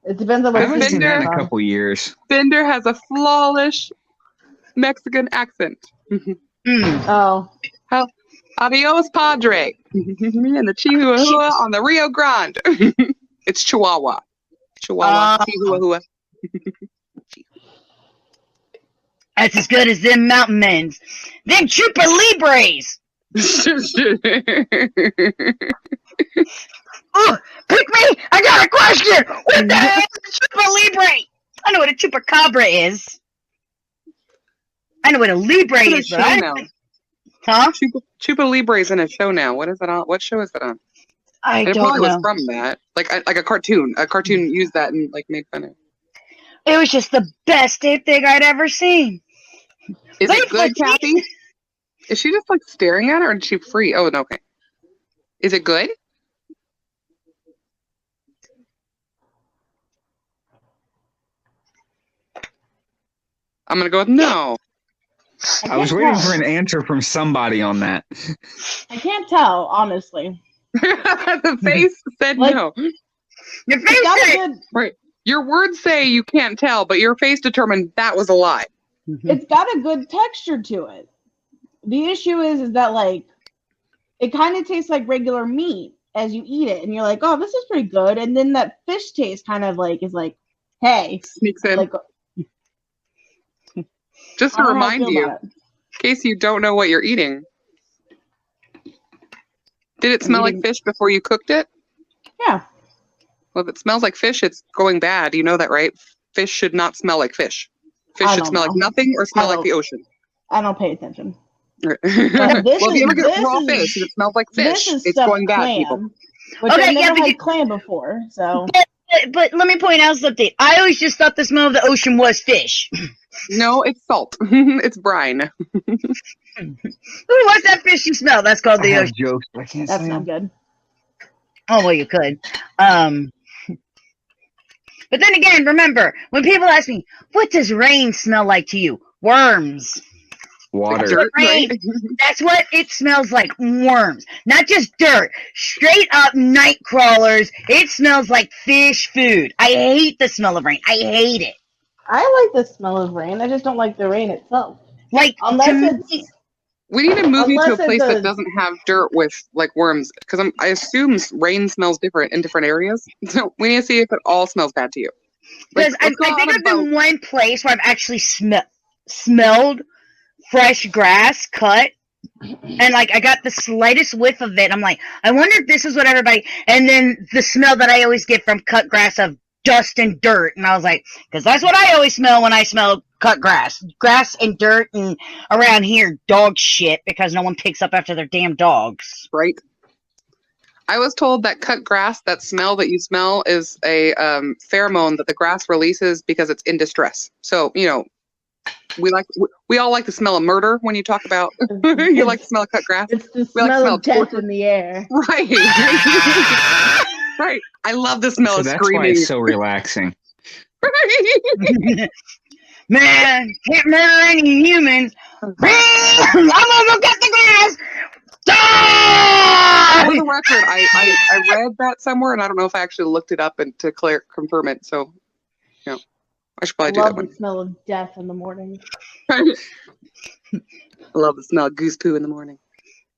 It depends on I what haven't seen that in a season couple years. Bender has a flawless Mexican accent. Oh. Adios, Padre. Me and the Chihuahua on the Rio Grande. It's Chihuahua. Chihuahua. That's as good as them mountain men's. Them Chupa Libres. Oh, pick me! I got a question! What the hell is a Chupa Libre? I know what a Chupacabra is. I know what a Libre is, but I don't. Huh? Chupa Libre is in a show now. What is it on? What show is it on? I It don't probably was know. from that, like a cartoon. A cartoon used that and like made fun of it. It was just the best damn thing I'd ever seen. Is Wait, it good, but Cathy? Is she just like staring at her, or is she free? Oh, no, okay. Is it good? I'm gonna go with no. I was waiting for an answer from somebody on that. I can't tell, honestly. The face said Like- no. Your It's face got a said, good, Your words say you can't tell, but your face determined that was a lie. it's got a good texture to it. The issue is that like it kind of tastes like regular meat as you eat it, and you're like, oh, this is pretty good. And then that fish taste kind of like is like, hey, Sneaks in. like Just I to don't know how I remind feel you, about in it. case you don't know what you're eating. Did it smell like eating- fish before you cooked it? Yeah, Well, if it smells like fish, it's going bad. You know that, right? Fish should not smell like fish. Fish I should don't smell like know. nothing or smell I like the ocean. I don't pay attention. Well, this if you ever is- get raw this fish is- and it smells like fish, This is it's stuffed going bad, clam, people. which Okay, I've yeah, never but had clam before. So but let me point out something. I always just thought the smell of the ocean was fish. No, it's salt. It's brine. What's that fishy smell? That's called I the have ocean. jokes, but I can't that's say not them. good. Oh, well, you could. But then again, remember, when people ask me, what does rain smell like to you? Worms. Water. Dirt, right? That's what it smells like. Worms. Not just dirt. Straight up night crawlers. It smells like fish food. I hate the smell of rain. I hate it. I like the smell of rain. I just don't like the rain itself. Like, to Unless me, it's We need to move you to a Unless place it's that a- doesn't have dirt with like worms, because I assume rain smells different in different areas. So we need to see if it all smells bad to you. Like, because I let's go think on a I've been boat. one place where I've actually smelled fresh grass cut. And like I got the slightest whiff of it. I'm like, I wonder if this is what everybody. And then the smell that I always get from cut grass of dust and dirt. And I was like, because that's what I always smell when I smell cut grass and dirt, and around here dog shit because no one picks up after their damn dogs. Right. I was told that cut grass, that smell that you smell, is a pheromone that the grass releases because it's in distress. So we all like the smell of murder when you talk about you like the smell of cut grass. it's the We like smell smell of death torture. in the air. Right. Right. I love the smell So of that's why screaming. it's so relaxing. Man, can't murder any humans. I'm gonna go get the grass. Die! For the record, I read that somewhere, and I don't know if I actually looked it up and to confirm it. So, I should probably do that Love one. the smell of death in the morning. I love the smell of goose poo in the morning.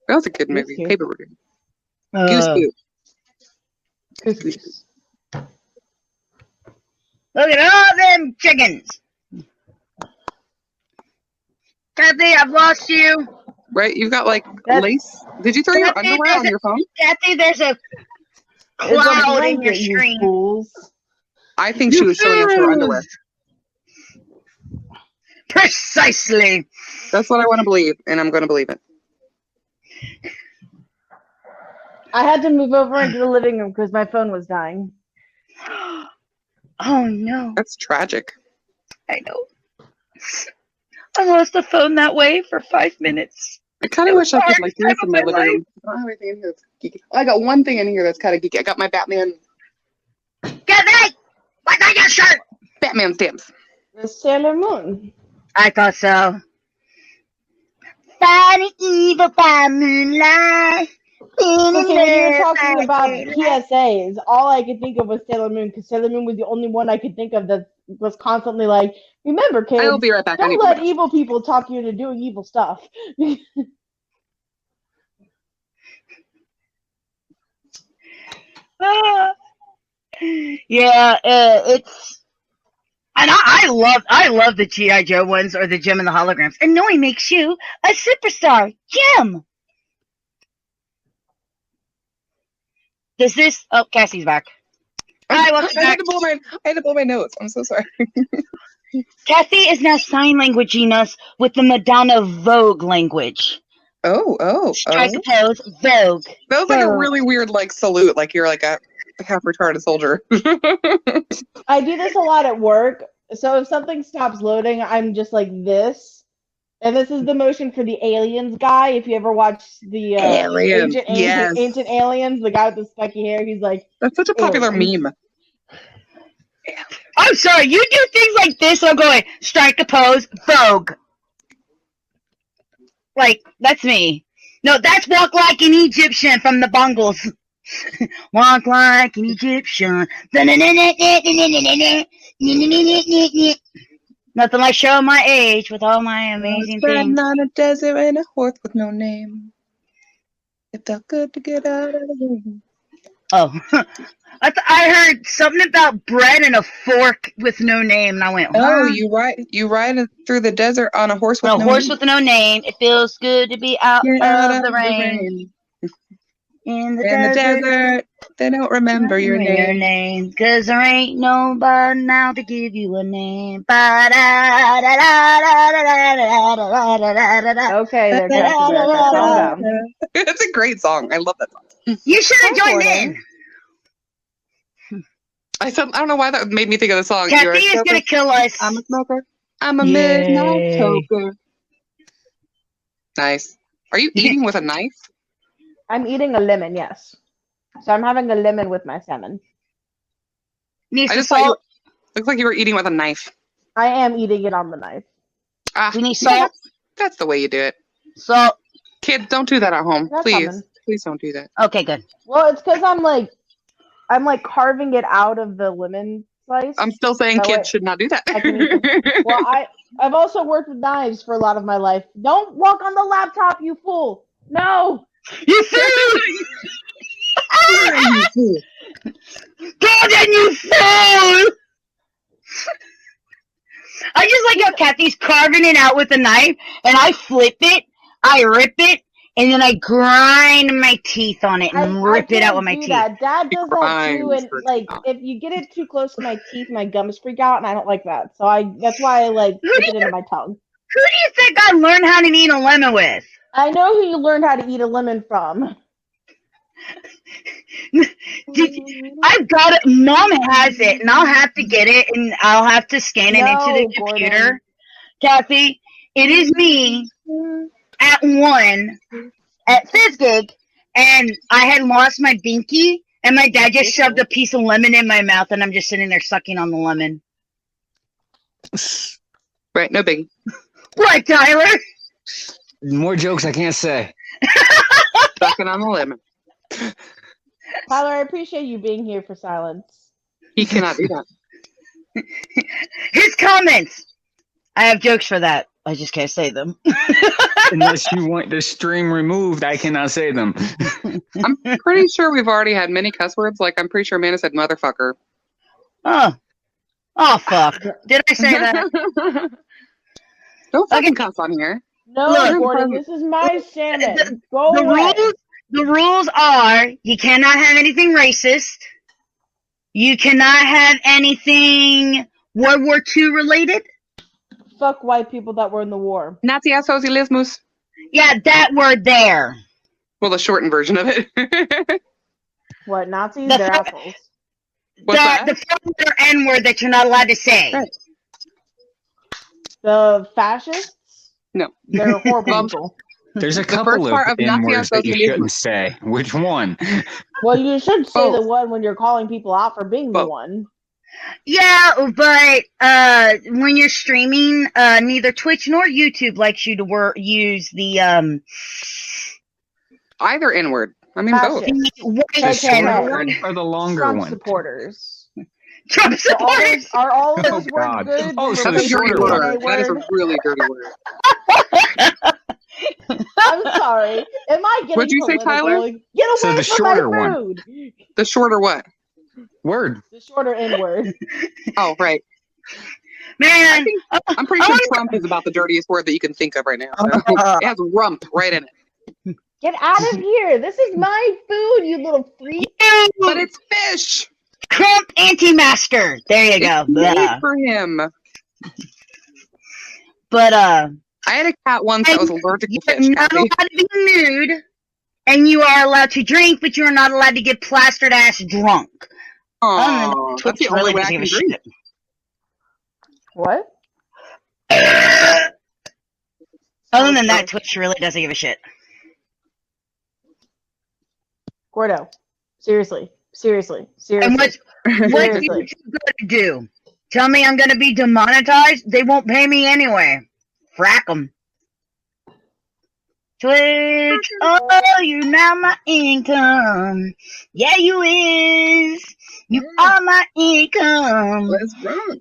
That was a good Goose movie. poo. Paper Burger. Goose poo. Couscous. Look at all them chickens. Cathy, I've lost you. Right? You've got like That's- lace. Did you throw your Cathy, underwear there's on your phone? Cathy, there's a It's a cloud in your blanket, you screen. fools. I think she was showing us her underwear. Precisely. That's what I want to believe, and I'm going to believe it. I had to move over into the living room because my phone was dying. Oh no. That's tragic. I know. I lost the phone that way for 5 minutes. I kind of wish I could like do Time this in of my my living room. I don't have anything in here that's geeky. I got one thing in here that's kind of geeky. I got my Batman Get me! What's on your shirt? Batman stamps. The Sailor Moon. I thought so. Funny evil by moonlight. Okay, when you were talking about PSAs, all I could think of was Sailor Moon, because Sailor Moon was the only one I could think of that was constantly like, remember, kids, I'll be right back. don't let evil people talk you into doing evil stuff. Yeah, it's, and I love the G.I. Joe ones or the Jim and the holograms. And knowing makes you a superstar, Jim. Does this? Oh, Cassie's back. Hi, welcome I back. had to pull my notes. I'm so sorry. Cathy is now sign languaging us with the Madonna Vogue language. Oh. Strike a pose, Vogue. That was like a Vogue. really weird like salute, like you're like a half retarded soldier. I do this a lot at work, so if something stops loading, I'm just like this. And this is the motion for the Aliens guy. If you ever watched the Aliens, yes. Ancient Aliens, the guy with the spiky hair, he's like, That's such a popular Aliens. meme. I'm sorry, you do things like this, I'm going, strike a pose, Vogue. Like, that's me. No, that's walk like an Egyptian from the Bungles. Walk like an Egyptian. Nothing like showing my age with all my amazing things. on a desert in a horse with no name. It felt good to get out of the room. Oh, I heard something about bread and a fork with no name, and I went, Oh, huh? you ride it through the desert on a horse with No, no horse name. with no name. It feels good to be out Get of the rain. In the In the desert. desert, they don't remember your name. Cause there ain't nobody now to give you a name. okay, there, Captain America, calm down. It's a great song. I love that song. You should have joined in. I don't know why that made me think of the song. You're Cathy a is smoker, gonna kill us. I'm a smoker. I'm a Yay. midnight toker. Nice. Are you eating with a knife? I'm eating a lemon, yes. So I'm having a lemon with my salmon. Needs I some just thought you salt. looked like you were eating with a knife. I am eating it on the knife. Ah, We need yeah, salt. that's the way you do it. Salt. Kids, don't do that at home. That's Please. coming. Please don't do that. Okay, good. Well, it's because I'm like carving it out of the lemon slice. I'm still saying That kids way should not do that. I can eat them. Well, I've also worked with knives for a lot of my life. Don't walk on the laptop, you fool! No! You fool! God, and you fool! I just like how Cathy's carving it out with a knife, and I flip it, I rip it, and then I grind my teeth on it and rip it out with my teeth. That. Dad does that too, Grinds and for like teeth. if you get it too close to my teeth, my gums freak out, and I don't like that. So that's why I like dip it into my tongue. Who do you think I learned how to eat a lemon with? I know who you learned how to eat a lemon from. I've got it. Mom has it, and I'll have to get it, and I'll have to scan it into the computer. Gordon. Cathy, it is me at 1 at 5th gig, and I had lost my binky, and my dad just shoved a piece of lemon in my mouth, and I'm just sitting there sucking on the lemon. Right, no biggie. What, Tyler? More jokes I can't say. Sucking on the lemon. Tyler, I appreciate you being here for silence. He cannot do that. His comments. I have jokes for that. I just can't say them. Unless you want the stream removed, I cannot say them. I'm pretty sure we've already had many cuss words. Like, I'm pretty sure Amanda said motherfucker. Oh, fuck. Did I say that? Don't fucking cuss on here. No, Look, Gordon, this is my salmon. Go away. The rules are you cannot have anything racist. You cannot have anything World War II related. Fuck white people that were in the war. Nazi associalismus. Yeah, that word there. Well, the shortened version of it. What, Nazis? The They're fir- assholes. What's that? The four-letter N-word that you're not allowed to say. Right. The fascists? No. They're horrible Well, people. There's a The couple first part of of Nazi N-words that you socialism. shouldn't say. Which one? Well, you should say the Both. one when you're calling people out for being the Both. one. Yeah, but when you're streaming, neither Twitch nor YouTube likes you to use the Either N-word. I mean, both. Fascist. white The Okay, shorter no. one or the longer Trump one? supporters. Trump So all supporters. those, are all of Oh, those words God. good? Oh, so That's the a dirty shorter one. word. That is a really dirty word. I'm sorry. Am I getting What'd you say, political? Tyler? Get away So the from my shorter one. food. The shorter what? Word. The shorter N-word. Oh, right. Man, I'm pretty sure Trump is about the dirtiest word that you can think of right now. So. It has rump right in it. Get out of here. This is my food, you little freak. But it's fish. Trump anti-master. There you go. It's made Blah. for him. But I had a cat once that was allergic to fish. you're not Cathy. allowed to be nude, and you are allowed to drink, but you are not allowed to get plastered ass drunk. Aw, that's the only way I can drink. What? Other than that, Twitch really doesn't give a shit. Gordo. Seriously. Seriously. And Seriously. what's Seriously. YouTube going to do? Tell me I'm going to be demonetized? They won't pay me anyway. Frack them. Twitch, oh, you now my income. Yeah, you is. You are my income. What is wrong?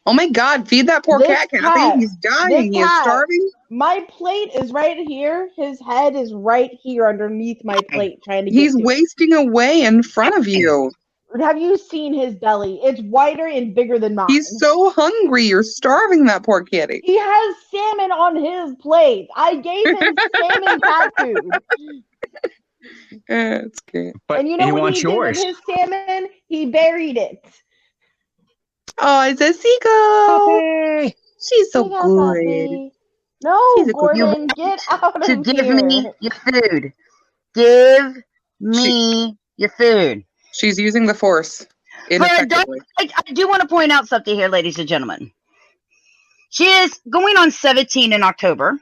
Oh my God! Feed that poor This cat, Cathy. cat- He's dying. this He is cat- starving. My plate is right here. His head is right here underneath my plate trying to get He's to it. wasting away in front of you. Have you seen his belly? It's wider and bigger than mine. He's so hungry. You're starving that poor kitty. He has salmon on his plate. I gave him salmon cat food. It's cute. But And you know he what wants he did yours. with his salmon? He buried it. Oh, it's a seagull. Hey. She's so Hang on, good. Puppy. No, She's a good Gordon, get out To of give here. me your food. Give me your food. She's using the force ineffectively. I do want to point out something here, ladies and gentlemen. She is going on 17 in October.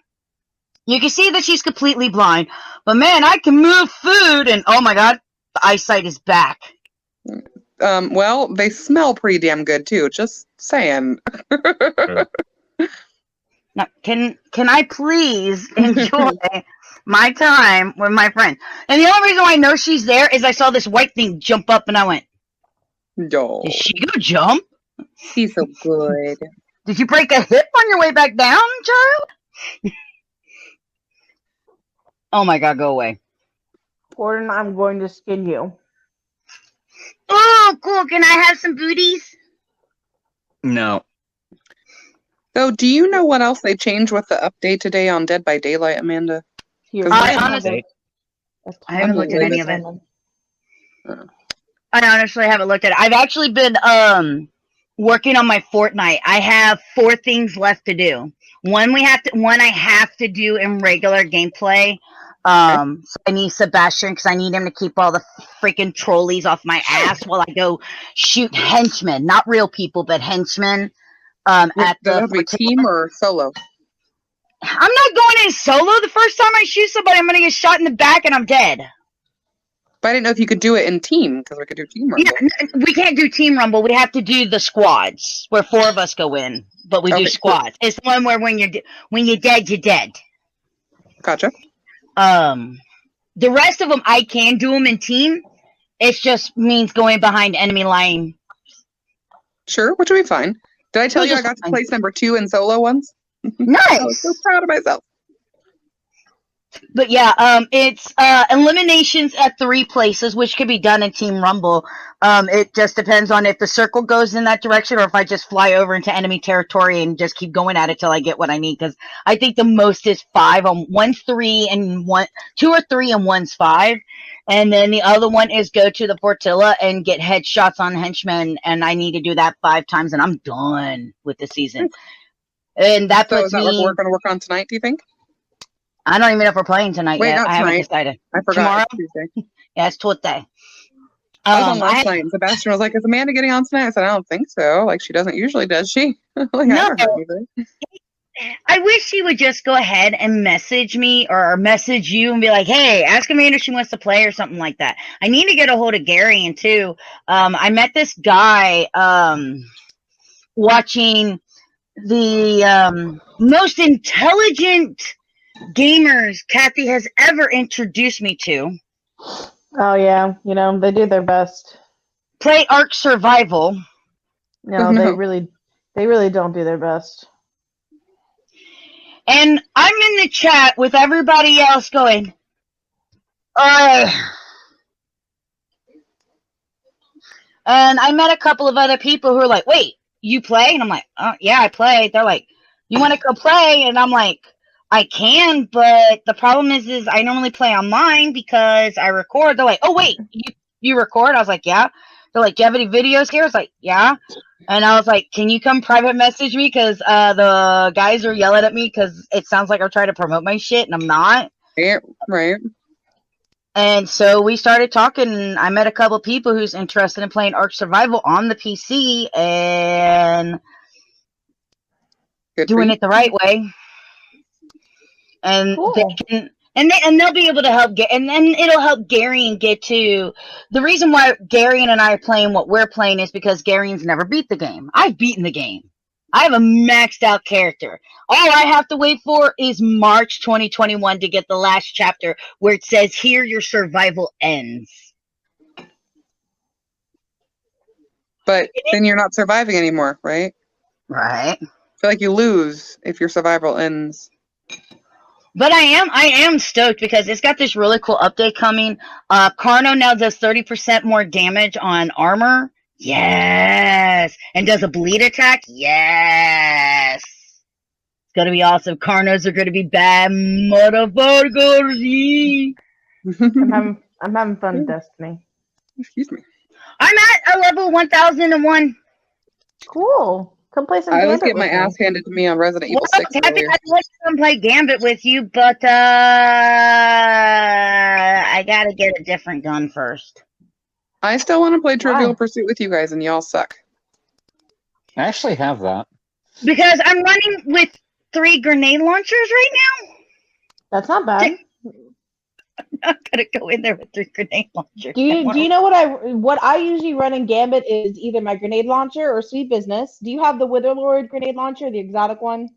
You can see that she's completely blind. But man, I can move food, and oh my god, the eyesight is back. Well, they smell pretty damn good too. Just saying. Now, can I please enjoy my time with my friend? And the only reason why I know she's there is I saw this white thing jump up, and I went, No, "Did she go jump? she's so good. Did you break a hip on your way back down, child?" Oh my god, go away. Gordon, I'm going to skin you. Oh, cool. Can I have some booties? No. So, do you know what else they changed with the update today on Dead by Daylight, Amanda? Here, I have honestly- it. That's I haven't looked at any of it. salmon. I honestly haven't looked at it. I've actually been working on my Fortnite. I have 4 things left to do. One I have to do in regular gameplay. So I need Sebastian because I need him to keep all the freaking trolleys off my ass while I go shoot henchmen, not real people, but henchmen. At Does the it have to be team or solo? I'm not going in solo. The first time I shoot somebody, I'm gonna get shot in the back and I'm dead. But I didn't know if you could do it in team because we could do team rumble. Yeah, we can't do team rumble. We have to do the squads where 4 of us go in, but we do Okay, squads. It's the one where when you're dead, you're dead. Gotcha. The rest of them I can do them in team. It just means going behind enemy line. Sure, which will be fine. Did I tell you I got to place number 2 in solo once? I was Nice. so proud of myself. But yeah, it's eliminations at 3 places, which can be done in Team Rumble. It just depends on if the circle goes in that direction or if I just fly over into enemy territory and just keep going at it till I get what I need. Because I think the most is 5. One's 3 and 2 or 3 and one's 5. And then the other one is go to the Portilla and get headshots on henchmen. And I need to do that 5 times, and I'm done with the season. And that So puts is that me. what we're going to work on tonight, do you think? I don't even know if we're playing tonight Wait, yet. not I haven't tonight. decided. I forgot. Tomorrow? It's Tuesday. Yeah, it's Tuesday. I was on last night, and Sebastian was like, "Is Amanda getting on tonight?" I said, "I don't think so. Like, she doesn't usually, does she?" Like, I No. haven't heard anything. I wish she would just go ahead and message me or message you and be like, hey, ask Amanda if she wants to play or something like that. I need to get a hold of Gary and too. I met this guy watching the most intelligent gamers Cathy has ever introduced me to. Oh yeah, you know, they do their best. Play Ark Survival. No, No. they really don't do their best. And I'm in the chat with everybody else going, and I met a couple of other people who are like, wait, you play? And I'm like, yeah, I play. They're like, you want to go play? And I'm like, I can, but the problem is I normally play online because I record. They're like, oh, wait, you record? I was like, yeah. They're like, do you have any videos here? I was like, yeah. And I was like, can you come private message me? Because the guys are yelling at me because it sounds like I'm trying to promote my shit, and I'm not. Yeah, right. And so we started talking, and I met a couple of people who's interested in playing Ark Survival on the PC and Good doing it the right way. And Cool. they can, and they'll be able to help get, and then it'll help Gary and get to. The reason why Gary and I are playing what we're playing is because Gary's never beat the game. I've beaten the game. I have a maxed out character. All I have to wait for is March 2021 to get the last chapter where it says, here your survival ends. But then you're not surviving anymore, right? Right. I feel like you lose if your survival ends. But I am stoked because it's got this really cool update coming. Carno now does 30% more damage on armor. Yes. And does a bleed attack. Yes. It's going to be awesome. Carnos are going to be bad motherfuckers. I'm having fun with Destiny. Excuse me. I'm at a level 1001. Cool. Come play some I Gambit always get with my me. ass handed to me on Resident Evil 6 Happy earlier. I'd like to come play Gambit with you, but I got to get a different gun first. I still want to play Trivial Wow. Pursuit with you guys, and y'all suck. I actually have that. Because I'm running with 3 grenade launchers right now. That's not bad. I'm not gonna go in there with 3 grenade launchers. Do you know what I usually run in Gambit is either my grenade launcher or Sweet Business. Do you have the Witherlord grenade launcher, the exotic one?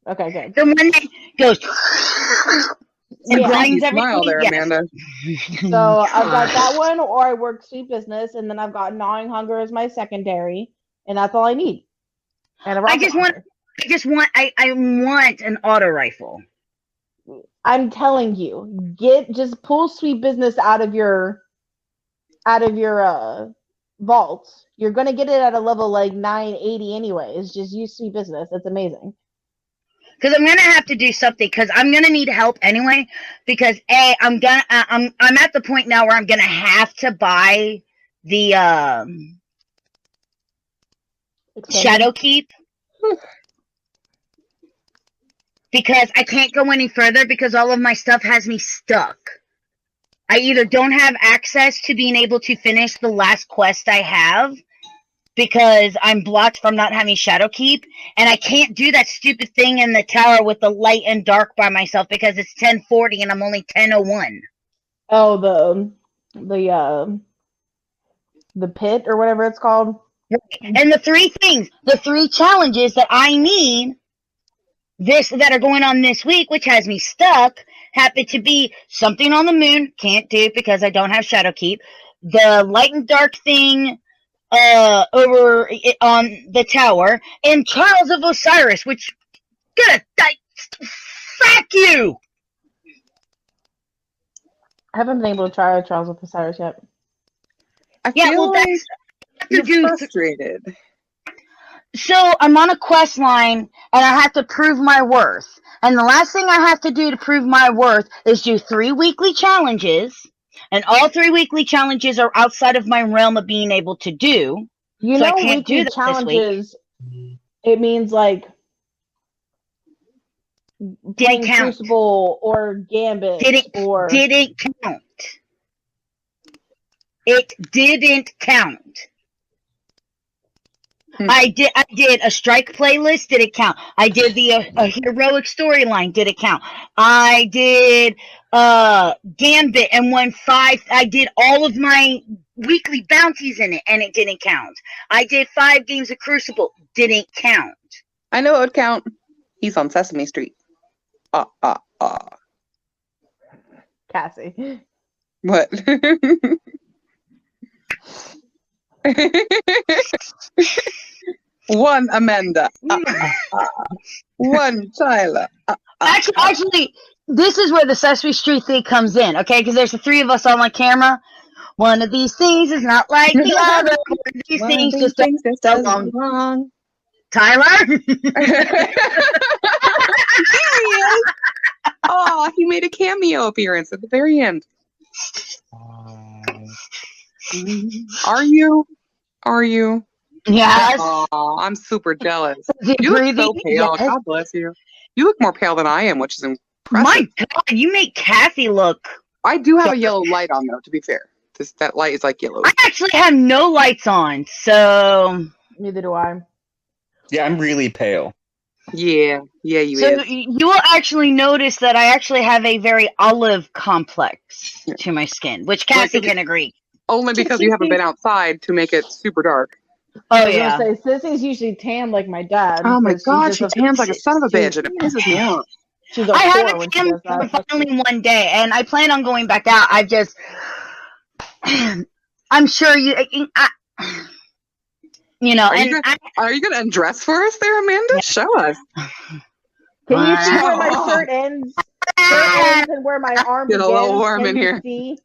Okay, good. The one that goes and Yeah. blinds You smile everything. there, Yes. Amanda. So I've got that one, or I work Sweet Business, and then I've got Gnawing Hunger as my secondary, and that's all I need. And a rocket launcher. I want an auto rifle. I'm telling you, just pull Sweet Business out of your vault. You're gonna get it at a level like 980 anyways. Just use Sweet Business. It's amazing. Because I'm gonna have to do something. Because I'm gonna need help anyway. Because I'm at the point now where I'm gonna have to buy the Shadow Keep. Because I can't go any further because all of my stuff has me stuck. I either don't have access to being able to finish the last quest I have because I'm blocked from not having Shadow Keep, and I can't do that stupid thing in the tower with the light and dark by myself because it's 1040 and I'm only 1001. Oh, the pit or whatever it's called. And the 3 challenges that I need that are going on this week, which has me stuck, happen to be something on the moon, can't do because I don't have Shadow Keep, the light and dark thing over on the tower, and Trials of Osiris, which, fuck you! I haven't been able to try Trials of Osiris yet. I Yeah, feel well, like that's you're frustrated. So I'm on a quest line, and I have to prove my worth. And the last thing I have to do to prove my worth is do 3 weekly challenges, and all 3 weekly challenges are outside of my realm of being able to do. You So I know, can't do weekly that challenges, it means like Didn't count. Crucible or Gambit Didn't count. It didn't count. I did a strike playlist. Did it count? I did the a heroic storyline. Did it count? I did Gambit and won 5. I did all of my weekly bounties in it, and it didn't count. I did 5 games of Crucible. Didn't count. I know it would count. He's on Sesame Street. Cassie. What? One Amanda. One Tyler. Actually, this is where the Sesame Street thing comes in, okay? Because there's the 3 of us on my camera. One of these things is not like the other. One of these things just does wrong. Tyler? There he is. Oh, he made a cameo appearance at the very end. Are you? Yes. Oh, I'm super jealous. You look so pale. Yes. God bless you. You look more pale than I am, which is impressive. My God, you make Cathy look. I do have a yellow light on, though, to be fair. That light is like yellow. I actually have no lights on, so. Neither do I. Yeah, I'm really pale. Yeah, you So is. you will actually notice that I actually have a very olive complex to my skin, which Cathy can agree. Only because you haven't been outside to make it super dark. I was gonna say, Sissy's usually tan like my dad. Oh my but God, she tans like a son of a bitch, and it pisses me off. She's I poor haven't when she tanned does that. for only one day, and I plan on going back out. I've just, I'm sure you know, Are you gonna undress for us there, Amanda? Yeah. Show us. Can you see where my shirt ends? And where my arm Get a begins? little warm Can in you here. see?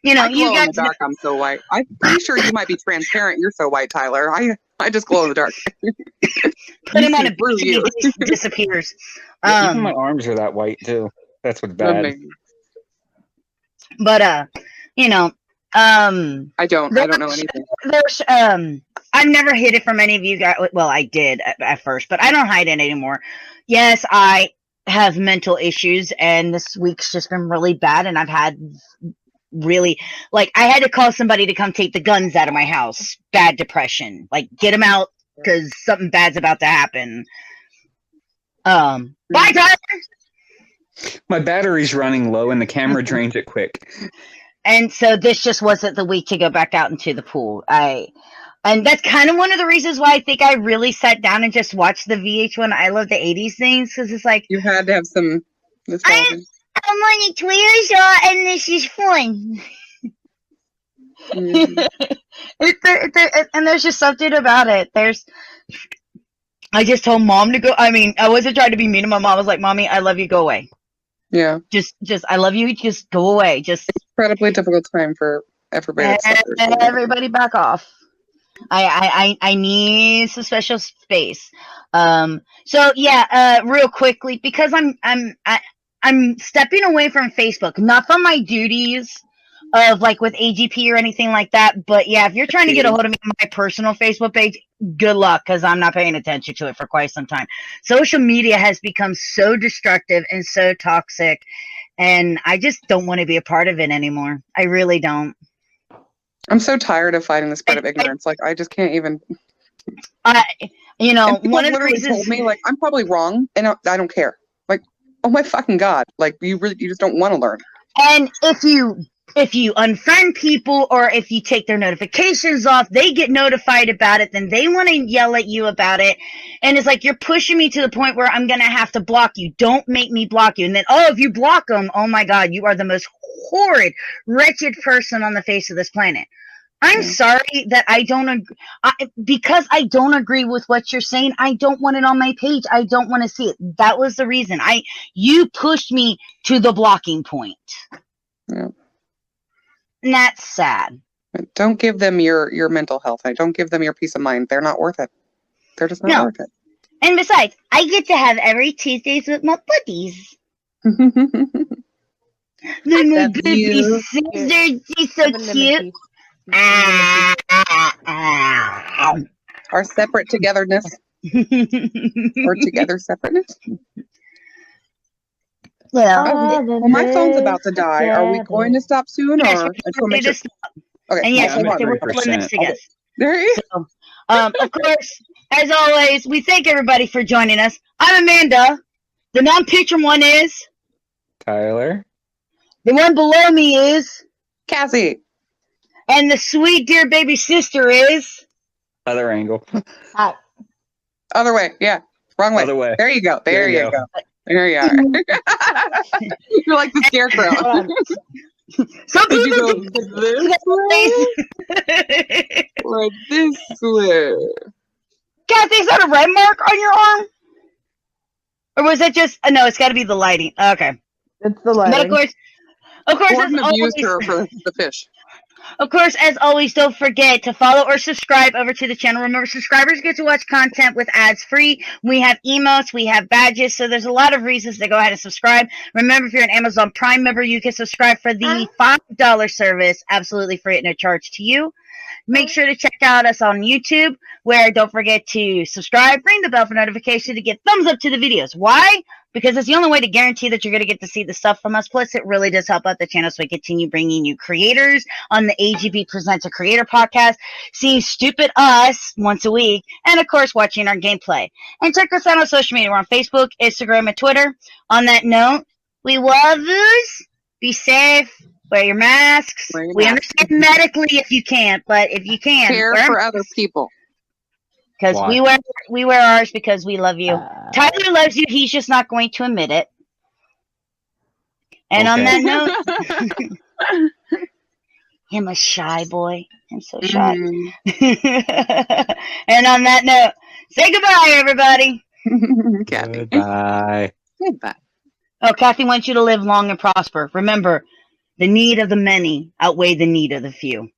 you know, I glow you in guys. the dark. I'm so white. I'm pretty sure you might be transparent. You're so white, Tyler. I just glow in the dark. Put him on a through beach you. and he disappears. Yeah, even my arms are that white too. That's what's bad. Amazing. But you know, I don't know anything. There's I've never hid it from any of you guys. Well, I did at first, but I don't hide it anymore. Yes, I have mental issues, and this week's just been really bad, and I've had really, like, I had to call somebody to come take the guns out of my house. Bad depression. Like, get them out because something bad's about to happen. Bye, Tyler! My battery's running low and the camera drains it quick. And so this just wasn't the week to go back out into the pool. And that's kind of one of the reasons why I think I really sat down and just watched the VH1 I Love the 80s things, because it's like, You had to have some nostalgia. I'm on a Twitter show and this is fun. And there's just something about it. I just told Mom to go. I mean, I wasn't trying to be mean to my mom. I was like, Mommy, I love you. Go away. Yeah. Just, I love you. Just go away. Just Incredibly difficult time for everybody. everybody back off. I need some special space. So yeah, real quickly, because I'm stepping away from Facebook, not from my duties of like with AGP or anything like that. But yeah, if you're trying to get a hold of me on my personal Facebook page, good luck, because I'm not paying attention to it for quite some time. Social media has become so destructive and so toxic, and I just don't want to be a part of it anymore. I really don't. I'm so tired of fighting the spread of ignorance. Like, I just can't even. You know, And people one of the literally reasons told me, like, I'm probably wrong, and I don't care. Like, oh my fucking God! Like, you just don't want to learn. And if you unfriend people or if you take their notifications off, they get notified about it, then they want to yell at you about it. And it's like, you're pushing me to the point where I'm going to have to block you. Don't make me block you. And then, if you block them, oh my God, you are the most horrid, wretched person on the face of this planet. I'm sorry that I don't because I don't agree with what you're saying. I don't want it on my page. I don't want to see it. That was the reason. You pushed me to the blocking point. Yeah. And that's sad. Don't give them your mental health. Don't give them your peace of mind. They're not worth it. They're just not worth it. And besides, I get to have every Tuesdays with my buddies. My baby sisters, she's so cute. Our separate togetherness. Or together separate. Well, Well, my phone's about to die. Are we going to stop soon, or yes, I just want to make sure? Okay. and yes, I'm we're at pulling 100%. this together. There you So, of course, as always, we thank everybody for joining us. I'm Amanda. The non-patron one is. Tyler. The one below me is. Cathy. And the sweet dear baby sister is. Other angle. Other way. Yeah. Wrong way. Other way. There you go. There you go. There you are. You're like the scarecrow. Some Did you people go this way or this way? Kathy, is that a red mark on your arm? Or was it just no, it's gotta be the lighting. Okay. It's the lighting. But of course, Gordon as always, abused her for the fish. of course, as always, don't forget to follow or subscribe over to the channel. Remember, subscribers get to watch content with ads free. We have emotes, we have badges, so there's a lot of reasons to go ahead and subscribe. Remember, if you're an Amazon Prime member, you can subscribe for the $5 service, absolutely free at no charge to you. Make sure to check out us on YouTube, where don't forget to subscribe, ring the bell for notification to get thumbs up to the videos. Why? Because it's the only way to guarantee that you're going to get to see the stuff from us. Plus, it really does help out the channel so we continue bringing you creators on the AGP Presents a Creator podcast, seeing stupid us once a week, and, of course, watching our gameplay. And check us out on social media. We're on Facebook, Instagram, and Twitter. On that note, we love yous. Be safe. Wear your masks. We understand medically if you can't, but if you can, Care for other people. because we wear ours because we love you. Tyler loves you. He's just not going to admit it. And on that note, I'm a shy boy. I'm so shy. And on that note, say goodbye, everybody. Cathy. Goodbye. Goodbye. Oh, Kathy wants you to live long and prosper. Remember, the need of the many outweigh the need of the few.